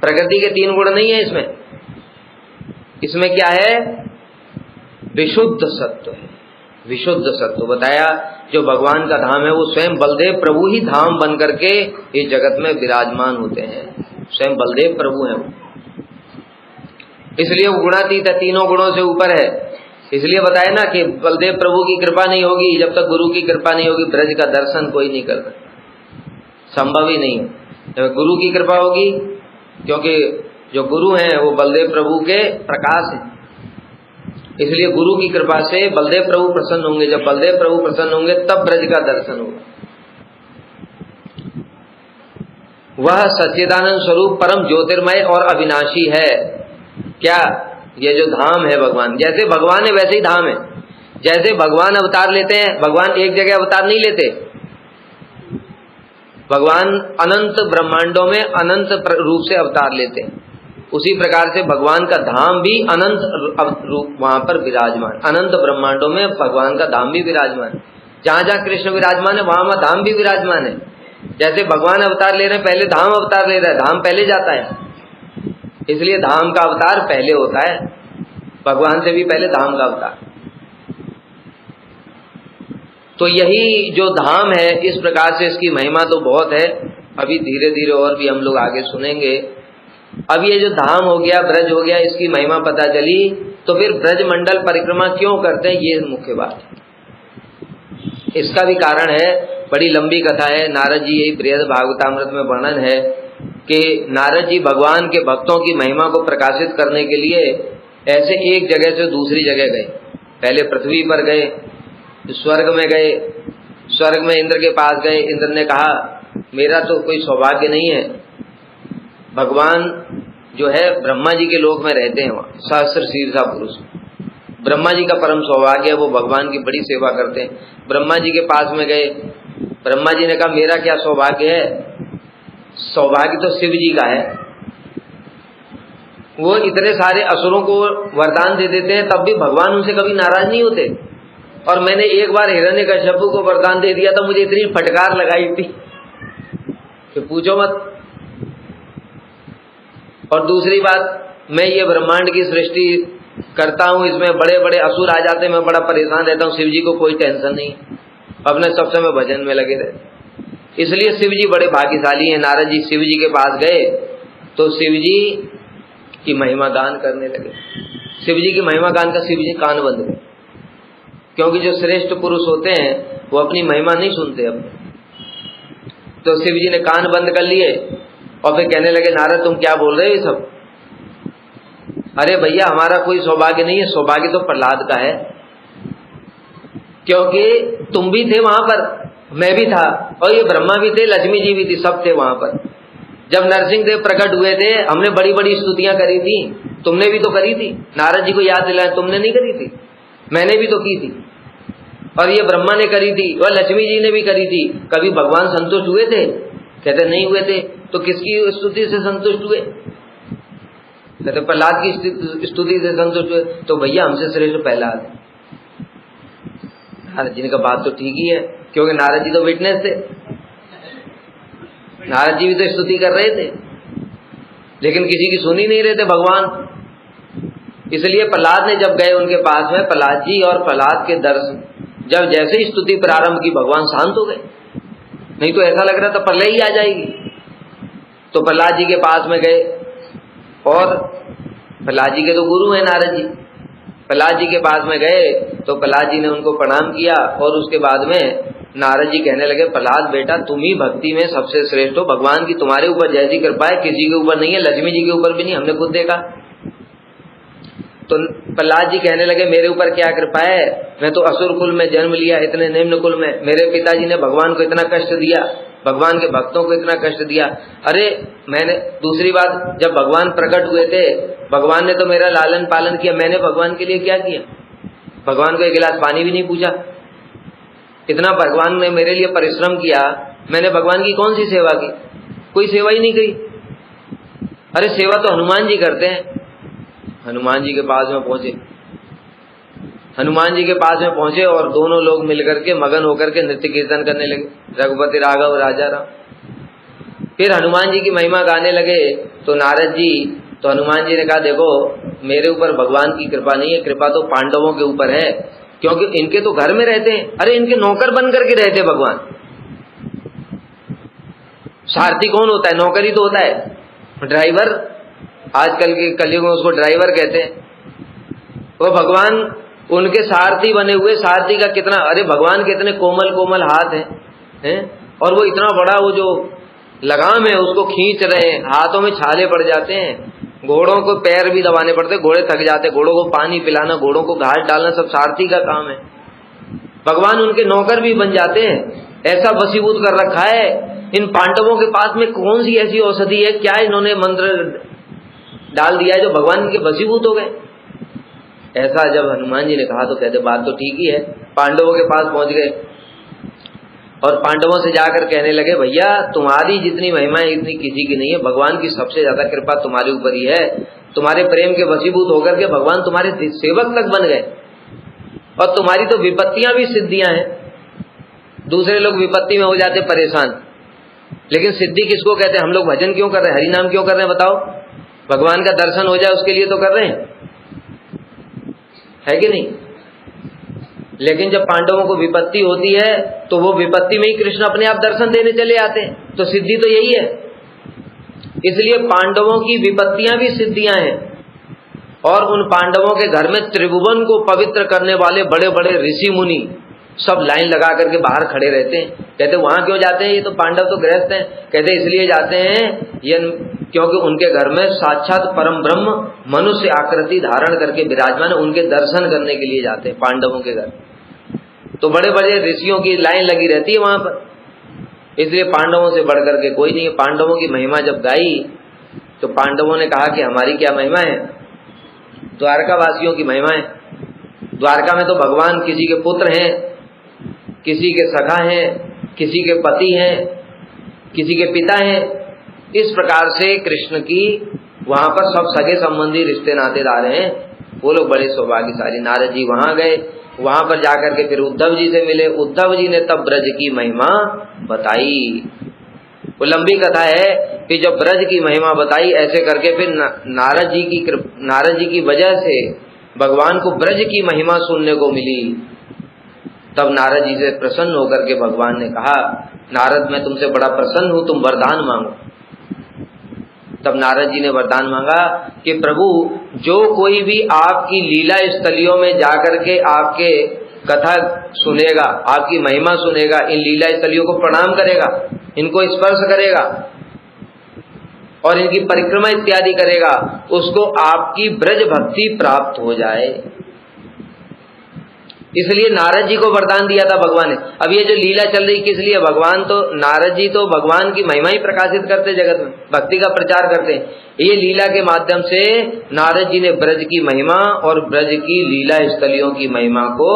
प्रकृति के तीन गुण नहीं है इसमें। इसमें क्या है? विशुद्ध सत्व है। विशुद्ध सत्व बताया, जो भगवान का धाम है वो स्वयं बलदेव प्रभु ही धाम बन करके इस जगत में विराजमान होते हैं। स्वयं बलदेव प्रभु हैं वो, इसलिए वो गुणातीत है, तीनों गुणों से ऊपर है। इसलिए बताया ना कि बलदेव प्रभु की कृपा नहीं होगी, जब तक गुरु की कृपा नहीं होगी ब्रज का दर्शन कोई नहीं कर सकता, संभव ही नहीं है। जब गुरु की कृपा होगी, क्योंकि जो गुरु हैं वो बलदेव प्रभु के प्रकाश हैं, इसलिए गुरु की कृपा से बलदेव प्रभु प्रसन्न होंगे। जब बलदेव प्रभु प्रसन्न होंगे तब ब्रज का दर्शन होगा। वह सच्चिदानंद स्वरूप परम ज्योतिर्मय और अविनाशी है। क्या? ये जो धाम है भगवान, जैसे भगवान है वैसे ही धाम है। जैसे भगवान अवतार लेते हैं, भगवान एक जगह अवतार नहीं लेते, भगवान अनंत ब्रह्मांडों में अनंत रूप से अवतार लेते हैं। उसी प्रकार से भगवान का धाम भी अनंत रूप वहां पर विराजमान, अनंत ब्रह्मांडों में भगवान का धाम भी विराजमान। जहां जहां कृष्ण विराजमान है वहां वहां धाम भी विराजमान है। जैसे भगवान अवतार ले रहे हैं, पहले धाम अवतार ले रहा है, धाम पहले जाता है, इसलिए धाम का अवतार पहले होता है, भगवान से भी पहले धाम का अवतार। तो यही जो धाम है, इस प्रकार से इसकी महिमा तो बहुत है। अभी धीरे धीरे और भी हम लोग आगे सुनेंगे। अब ये जो धाम हो गया, ब्रज हो गया, इसकी महिमा पता चली, तो फिर ब्रज मंडल परिक्रमा क्यों करते हैं, ये मुख्य बात है। इसका भी कारण है, बड़ी लंबी कथा है। नारद जी, यही बृहद भागवतामृत में वर्णन है कि नारद जी भगवान के भक्तों की महिमा को प्रकाशित करने के लिए ऐसे एक जगह से दूसरी जगह गए। पहले पृथ्वी पर गए, स्वर्ग में गए, स्वर्ग में इंद्र के पास गए। इंद्र ने कहा मेरा तो कोई सौभाग्य नहीं है, भगवान जो है ब्रह्मा जी के लोक में रहते हैं, वहां सहस्र शीर्षा पुरुष, ब्रह्मा जी का परम सौभाग्य है, वो भगवान की बड़ी सेवा करते हैं। ब्रह्मा जी के पास में गए, ब्रह्मा जी ने कहा मेरा क्या सौभाग्य है, सौभाग्य तो शिव जी का है, वो इतने सारे असुरों को वरदान दे देते हैं, तब भी भगवान उनसे कभी नाराज नहीं होते। और मैंने एक बार हिरण्यकश्यप को वरदान दे दिया था, मुझे इतनी फटकार लगाई थी कि पूछो मत। और दूसरी बात, मैं ये ब्रह्मांड की सृष्टि करता हूं, इसमें बड़े बड़े असुर आ जाते हैं, मैं बड़ा परेशान रहता हूं, शिव जी को कोई टेंशन नहीं, अपने सब समय भजन में लगे रहते। इसलिए शिव जी बड़े भाग्यशाली हैं। नारद जी शिव जी के पास गए तो शिव जी की महिमा गान करने लगे। शिव जी की महिमा गान का शिव जी कान बंद गए, क्योंकि जो श्रेष्ठ पुरुष होते हैं वो अपनी महिमा नहीं सुनते अब। तो शिव जी ने कान बंद कर लिए और फिर कहने लगे नारद तुम क्या बोल रहे हो ये सब? अरे भैया हमारा कोई सौभाग्य नहीं है, सौभाग्य तो प्रहलाद का है, क्योंकि तुम भी थे वहां पर, मैं भी था, और ये ब्रह्मा भी थे, लक्ष्मी जी भी थी, सब थे वहां पर। जब नरसिंह देव प्रकट हुए थे, हमने बड़ी बड़ी स्तुतियां करी थी, तुमने भी तो करी थी, नारद जी को याद दिलाया, तुमने नहीं करी थी, मैंने भी तो की थी, और ये ब्रह्मा ने करी थी, और लक्ष्मी जी ने भी करी थी। कभी भगवान संतुष्ट हुए थे? कहते नहीं हुए थे। तो किसकी स्तुति से संतुष्ट हुए? कहते प्रहलाद की स्तुति से संतुष्ट हुए। तो भैया हमसे श्रेष्ठ प्रहलाद। नारद जी ने कहा बात तो ठीक ही है, क्योंकि नारद जी तो विटनेस थे, नारद जी भी तो स्तुति कर रहे थे, लेकिन किसी की सुन ही नहीं रहे थे भगवान। इसलिए प्रहलाद ने जब गए उनके पास में, प्रहलाद जी और प्रहलाद के दर्शन, जब जैसे ही स्तुति प्रारंभ की भगवान शांत हो गए, नहीं तो ऐसा लग रहा था प्रलय ही आ जाएगी। तो प्रहलाद जी के पास में गए, और प्रहलाद जी के तो गुरु हैं नारद जी, प्रहलाद जी के पास में गए तो प्रहलाद जी ने उनको प्रणाम किया, और उसके बाद में नारद जी कहने लगे प्रहलाद बेटा तुम ही भक्ति में सबसे श्रेष्ठ हो, भगवान की तुम्हारे ऊपर जैसी कृपा है किसी के ऊपर नहीं है, लक्ष्मी जी के ऊपर भी नहीं, हमने खुद देखा। तो प्रहलाद जी कहने लगे मेरे ऊपर क्या कृपा है, मैं तो असुर कुल में जन्म लिया, इतने निम्न कुल में, मेरे पिताजी ने भगवान को इतना कष्ट दिया, भगवान के भक्तों को इतना कष्ट दिया। अरे मैंने, दूसरी बात, जब भगवान प्रकट हुए थे, भगवान ने तो मेरा लालन पालन किया, मैंने भगवान के लिए क्या किया? भगवान को एक गिलास पानी भी नहीं पूछा। इतना भगवान ने मेरे लिए परिश्रम किया, मैंने भगवान की कौन सी सेवा की? कोई सेवा ही नहीं करी। अरे सेवा तो हनुमान जी करते हैं। हनुमान जी के पास में पहुंचे, हनुमान जी के पास में पहुंचे और दोनों लोग मिलकर के मगन होकर के नृत्य कीर्तन करने लगे, रघुपति राघव राजा राम। फिर हनुमान जी की महिमा गाने लगे। तो नारद जी, तो हनुमान जी ने कहा देखो मेरे ऊपर भगवान की कृपा नहीं है, कृपा तो पांडवों के ऊपर है, क्योंकि इनके तो घर में रहते हैं। अरे इनके नौकर बन करके रहते भगवान। सारथी कौन होता है? नौकर ही तो होता है, ड्राइवर, आजकल के कलयुग में उसको ड्राइवर कहते हैं। वो भगवान उनके सारथी बने हुए। सारथी का कितना, अरे भगवान के इतने कोमल कोमल हाथ हैं, और वो इतना बड़ा वो जो लगाम है उसको खींच रहे हैं, हाथों में छाले पड़ जाते हैं, घोड़ों को पैर भी दबाने पड़ते, घोड़े थक जाते, घोड़ों को पानी पिलाना, घोड़ों को घास डालना, सब सारथी का काम है। भगवान उनके नौकर भी बन जाते हैं, ऐसा वशीभूत कर रखा है इन पांडवों के पास में कौन सी ऐसी औषधि है, क्या इन्होंने मंत्र डाल दिया है जो भगवान के वशीभूत हो गए। ऐसा जब हनुमान जी ने कहा तो कहते बात तो ठीक ही है। पांडवों के पास पहुंच गए और पांडवों से जाकर कहने लगे, भैया तुम्हारी जितनी महिमा है इतनी किसी की नहीं है, भगवान की सबसे ज्यादा कृपा तुम्हारे ऊपर ही है। तुम्हारे प्रेम के वशीभूत होकर के भगवान तुम्हारे सेवक तक बन गए और तुम्हारी तो विपत्तियां भी सिद्धियां हैं। दूसरे लोग विपत्ति में हो जाते परेशान, लेकिन सिद्धि किसको कहते हैं? हम लोग भजन क्यों कर रहे हैं, हरि नाम क्यों कर रहे हैं बताओ? भगवान का दर्शन हो जाए उसके लिए तो कर रहे हैं, है कि नहीं? लेकिन जब पांडवों को विपत्ति होती है तो वो विपत्ति में ही कृष्ण अपने आप दर्शन देने चले आते हैं, तो सिद्धि तो यही है। इसलिए पांडवों की विपत्तियां भी सिद्धियां हैं। और उन पांडवों के घर में त्रिभुवन को पवित्र करने वाले बड़े बड़े ऋषि मुनि सब लाइन लगा करके बाहर खड़े रहते हैं। कहते वहां क्यों जाते हैं, ये तो पांडव तो गृहस्थ हैं। कहते इसलिए जाते हैं ये क्योंकि उनके घर में साक्षात परम ब्रह्म मनुष्य आकृति धारण करके विराजमान है, उनके दर्शन करने के लिए जाते हैं पांडवों के घर। तो बड़े बड़े ऋषियों की लाइन लगी रहती है वहां पर, इसलिए पांडवों से बढ़कर के कोई नहीं है। पांडवों की महिमा जब गाई तो पांडवों ने कहा कि हमारी क्या महिमा है, द्वारका वासियों की महिमा है। द्वारका में तो भगवान किसी के पुत्र हैं, किसी के सखा हैं, किसी के पति हैं, किसी के पिता हैं। इस प्रकार से कृष्ण की वहां पर सब सगे संबंधी रिश्ते नातेदार हैं। वो लोग बड़े सौभाग्यशाली। नारद जी वहां गए, वहां पर जाकर के फिर उद्धव जी से मिले। उद्धव जी ने तब ब्रज की महिमा बताई। वो लंबी कथा है कि जब ब्रज की महिमा बताई ऐसे करके फिर नारद जी की वजह से भगवान को ब्रज की महिमा सुनने को मिली। तब नारद जी से प्रसन्न होकर के भगवान ने कहा, नारद मैं तुमसे बड़ा प्रसन्न हूं, तुम वरदान मांगो। तब नारद जी ने वरदान मांगा कि प्रभु जो कोई भी आपकी लीला स्थलियों में जाकर के आपके कथा सुनेगा, आपकी महिमा सुनेगा, इन लीला स्थलियों को प्रणाम करेगा, इनको स्पर्श करेगा और इनकी परिक्रमा इत्यादि करेगा, उसको आपकी ब्रज भक्ति प्राप्त हो जाए। इसलिए नारद जी को वरदान दिया था भगवान ने। अब ये जो लीला चल रही किस लिए? भगवान तो नारद जी तो भगवान की महिमा ही प्रकाशित करते, जगत में भक्ति का प्रचार करते हैं। ये लीला के माध्यम से नारद जी ने ब्रज की महिमा और ब्रज की लीला स्थलियों की महिमा को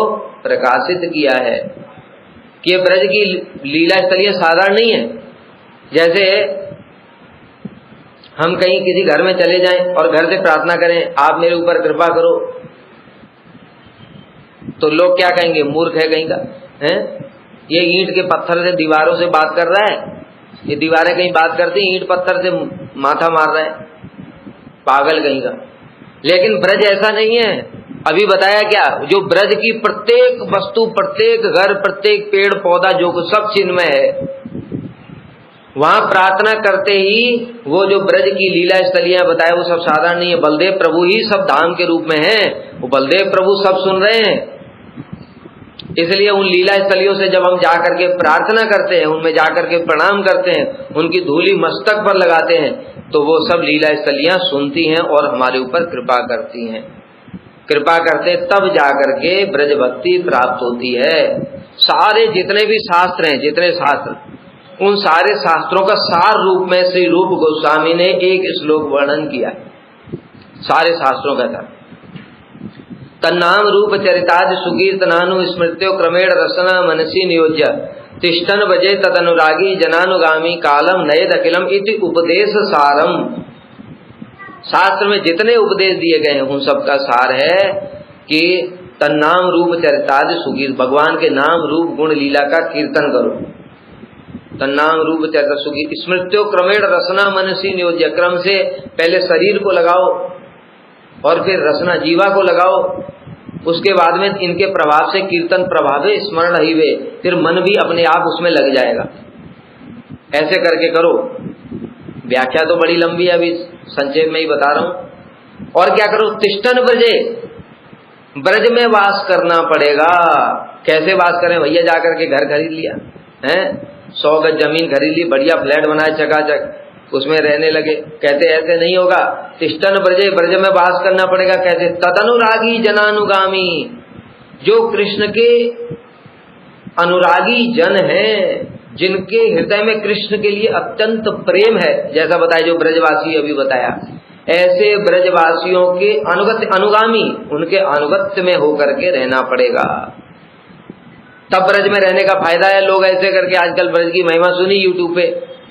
प्रकाशित किया है कि ये ब्रज की लीला स्थलियां साधारण नहीं है। जैसे हम कहीं किसी घर में चले जाएं और घर से प्रार्थना करें, आप मेरे ऊपर कृपा करो, तो लोग क्या कहेंगे? मूर्ख है कहीं का, हैं? ये ईंट के पत्थर से दीवारों से बात कर रहा है, ये दीवारें कहीं बात करती, ईंट पत्थर से माथा मार रहा है, पागल कहीं का। लेकिन ब्रज ऐसा नहीं है। अभी बताया क्या, जो ब्रज की प्रत्येक वस्तु, प्रत्येक घर, प्रत्येक पेड़ पौधा जो कुछ सब चिन्मय है। वहां प्रार्थना करते ही वो जो ब्रज की लीला स्थलियां बताए वो सब साधारण नहीं है। बलदेव प्रभु ही सब धाम के रूप में हैं, वो बलदेव प्रभु सब सुन रहे हैं। इसलिए उन लीला स्थलियों से जब हम जाकर के प्रार्थना करते हैं, उनमें जाकर के प्रणाम करते हैं, उनकी धूली मस्तक पर लगाते हैं, तो वो सब लीला स्थलियां सुनती हैं और हमारे ऊपर कृपा करती हैं। कृपा करते तब जाकर के ब्रज भक्ति प्राप्त होती है। सारे जितने भी शास्त्र हैं, जितने शास्त्र, उन सारे शास्त्रों का सार रूप में श्री रूप गोस्वामी ने एक श्लोक वर्णन किया है। सारे शास्त्रों का था, तन्नाम रूप चरिताज सुकीर्तनानु स्मृत्यो क्रमेण रसना मनसी नियोज्य तिष्ठन बजे तदनुरागी जनानुगामी कालम नयद अखिलम इति उपदेश सारम। शास्त्र में जितने उपदेश दिए गए हैं उन सबका सार है कि तन्नाम रूप चरिताज सुकीर्त, भगवान के नाम रूप गुण लीला का कीर्तन करो। तन्नाम रूप चरित सुकीर्त स्मृत्यो क्रमेण रसना मनसी नियोज्य, क्रम से पहले शरीर को लगाओ और फिर रसना जीवा को लगाओ, उसके बाद में इनके प्रभाव से कीर्तन प्रभावे स्मरण ही वे, फिर मन भी अपने आप उसमें लग जाएगा। ऐसे करके करो। व्याख्या तो बड़ी लंबी है, अभी संक्षेप में ही बता रहा हूं। और क्या करो? तिष्ठन ब्रजे, ब्रज में वास करना पड़ेगा। कैसे वास करें भैया? जाकर के घर खरीद लिया है, 100 गज जमीन खरीद ली, बढ़िया फ्लैट बनाए चकाचक, उसमें रहने लगे। कहते ऐसे नहीं होगा। तिष्ठन ब्रजे, ब्रज में वास करना पड़ेगा। कैसे? तदनुरागी जनानुगामी, जो कृष्ण के अनुरागी जन हैं, जिनके हृदय में कृष्ण के लिए अत्यंत प्रेम है, जैसा बताया जो ब्रजवासी अभी बताया, ऐसे ब्रजवासियों के अनुगामी, उनके अनुगत्य में होकर के रहना पड़ेगा। तब ब्रज में रहने का फायदा है। लोग ऐसे करके आजकल ब्रज की महिमा सुनी यूट्यूब पे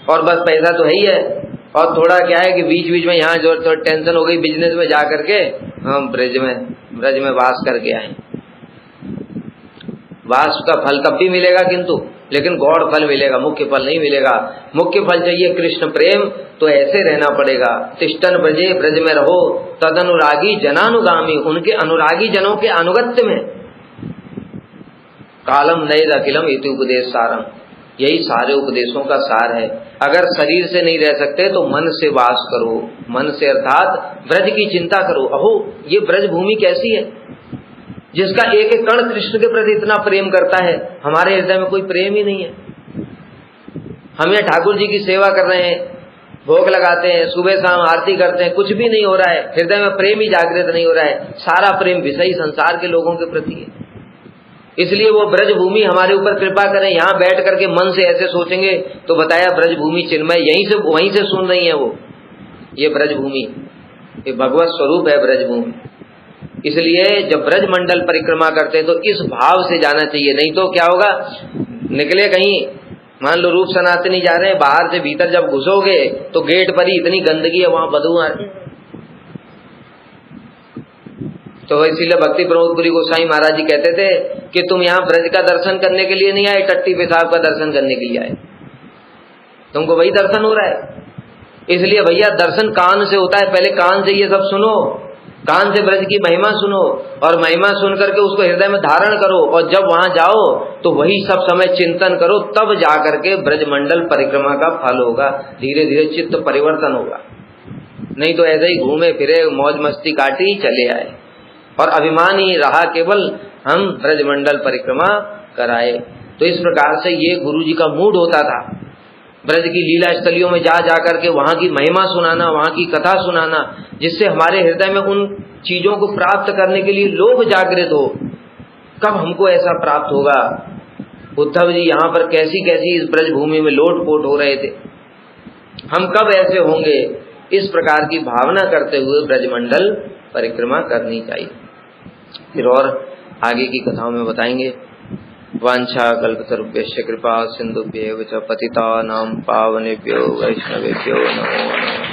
और बस पैसा तो है ही है, और थोड़ा क्या है कि बीच बीच में यहाँ जो थोड़ी टेंशन हो गई बिजनेस में जा करके हम ब्रज में वास करके आए। वास का फल तब भी मिलेगा किंतु, लेकिन गौड़ फल मिलेगा, मुख्य फल नहीं मिलेगा। मुख्य फल चाहिए कृष्ण प्रेम, तो ऐसे रहना पड़ेगा। तिष्ठन ब्रजे, ब्रज में रहो, तद अनुरागी जनानुगामी, उनके अनुरागी जनों के अनुगत्य में। कालम नयद अखिलम इति उपदेश सारम, यही सारे उपदेशों का सार है। अगर शरीर से नहीं रह सकते तो मन से वास करो, मन से अर्थात ब्रज की चिंता करो। अहो ये ब्रज भूमि कैसी है, जिसका एक एक कण कृष्ण के प्रति इतना प्रेम करता है। हमारे हृदय में कोई प्रेम ही नहीं है। हम यहाँ ठाकुर जी की सेवा कर रहे हैं, भोग लगाते हैं, सुबह शाम आरती करते हैं, कुछ भी नहीं हो रहा है, हृदय में प्रेम ही जागृत नहीं हो रहा है। सारा प्रेम विषयी संसार के लोगों के प्रति है। इसलिए वो ब्रज भूमि हमारे ऊपर कृपा करें। यहाँ बैठ करके मन से ऐसे सोचेंगे तो बताया ब्रज भूमि चिन्मय वहीं से सुन रही है वो, ये ब्रज भूमि, ये भगवत स्वरूप है ब्रज भूमि। इसलिए जब ब्रज मंडल परिक्रमा करते हैं तो इस भाव से जाना चाहिए। नहीं तो क्या होगा, निकले कहीं, मान लो रूप सनातनी जा रहे हैं, बाहर से भीतर जब घुसोगे तो गेट पर ही इतनी गंदगी है, वहां बदबू आ रही। तो इसीलिए भक्ति प्रमोदपुरी गोसाई महाराज जी कहते थे कि तुम यहाँ ब्रज का दर्शन करने के लिए नहीं आए, टट्टी पेशाब का दर्शन करने के लिए आए। तुमको वही दर्शन हो रहा है। इसलिए भैया दर्शन कान से होता है, पहले कान से ये सब सुनो, कान से ब्रज की महिमा सुनो और महिमा सुन करके उसको हृदय में धारण करो, और जब वहां जाओ तो वही सब समय चिंतन करो, तब जाकर के ब्रज मंडल परिक्रमा का फल होगा। धीरे धीरे चित्त परिवर्तन होगा। नहीं तो ऐसे ही घूमे फिरे, मौज मस्ती काटी, चले आए और अभिमान ही रहा केवल हम ब्रज मंडल परिक्रमा कराए। तो इस प्रकार से ये गुरु जी का मूड होता था, ब्रज की लीला स्थलियों में जा जाकर के वहां की महिमा सुनाना, वहां की कथा सुनाना, जिससे हमारे हृदय में उन चीजों को प्राप्त करने के लिए लोभ जागृत हो। कब हमको ऐसा प्राप्त होगा? उद्धव जी यहाँ पर कैसी कैसी इस ब्रज भूमि में लोट पोट हो रहे थे, हम कब ऐसे होंगे? इस प्रकार की भावना करते हुए ब्रजमंडल परिक्रमा करनी चाहिए। फिर और आगे की कथाओं में बताएंगे। वांछा कल्पतरुभ्यश्च कृपा सिंधुभ्येव च पतितानां पावनेभ्यो वैष्णवेभ्यो नमो नमः।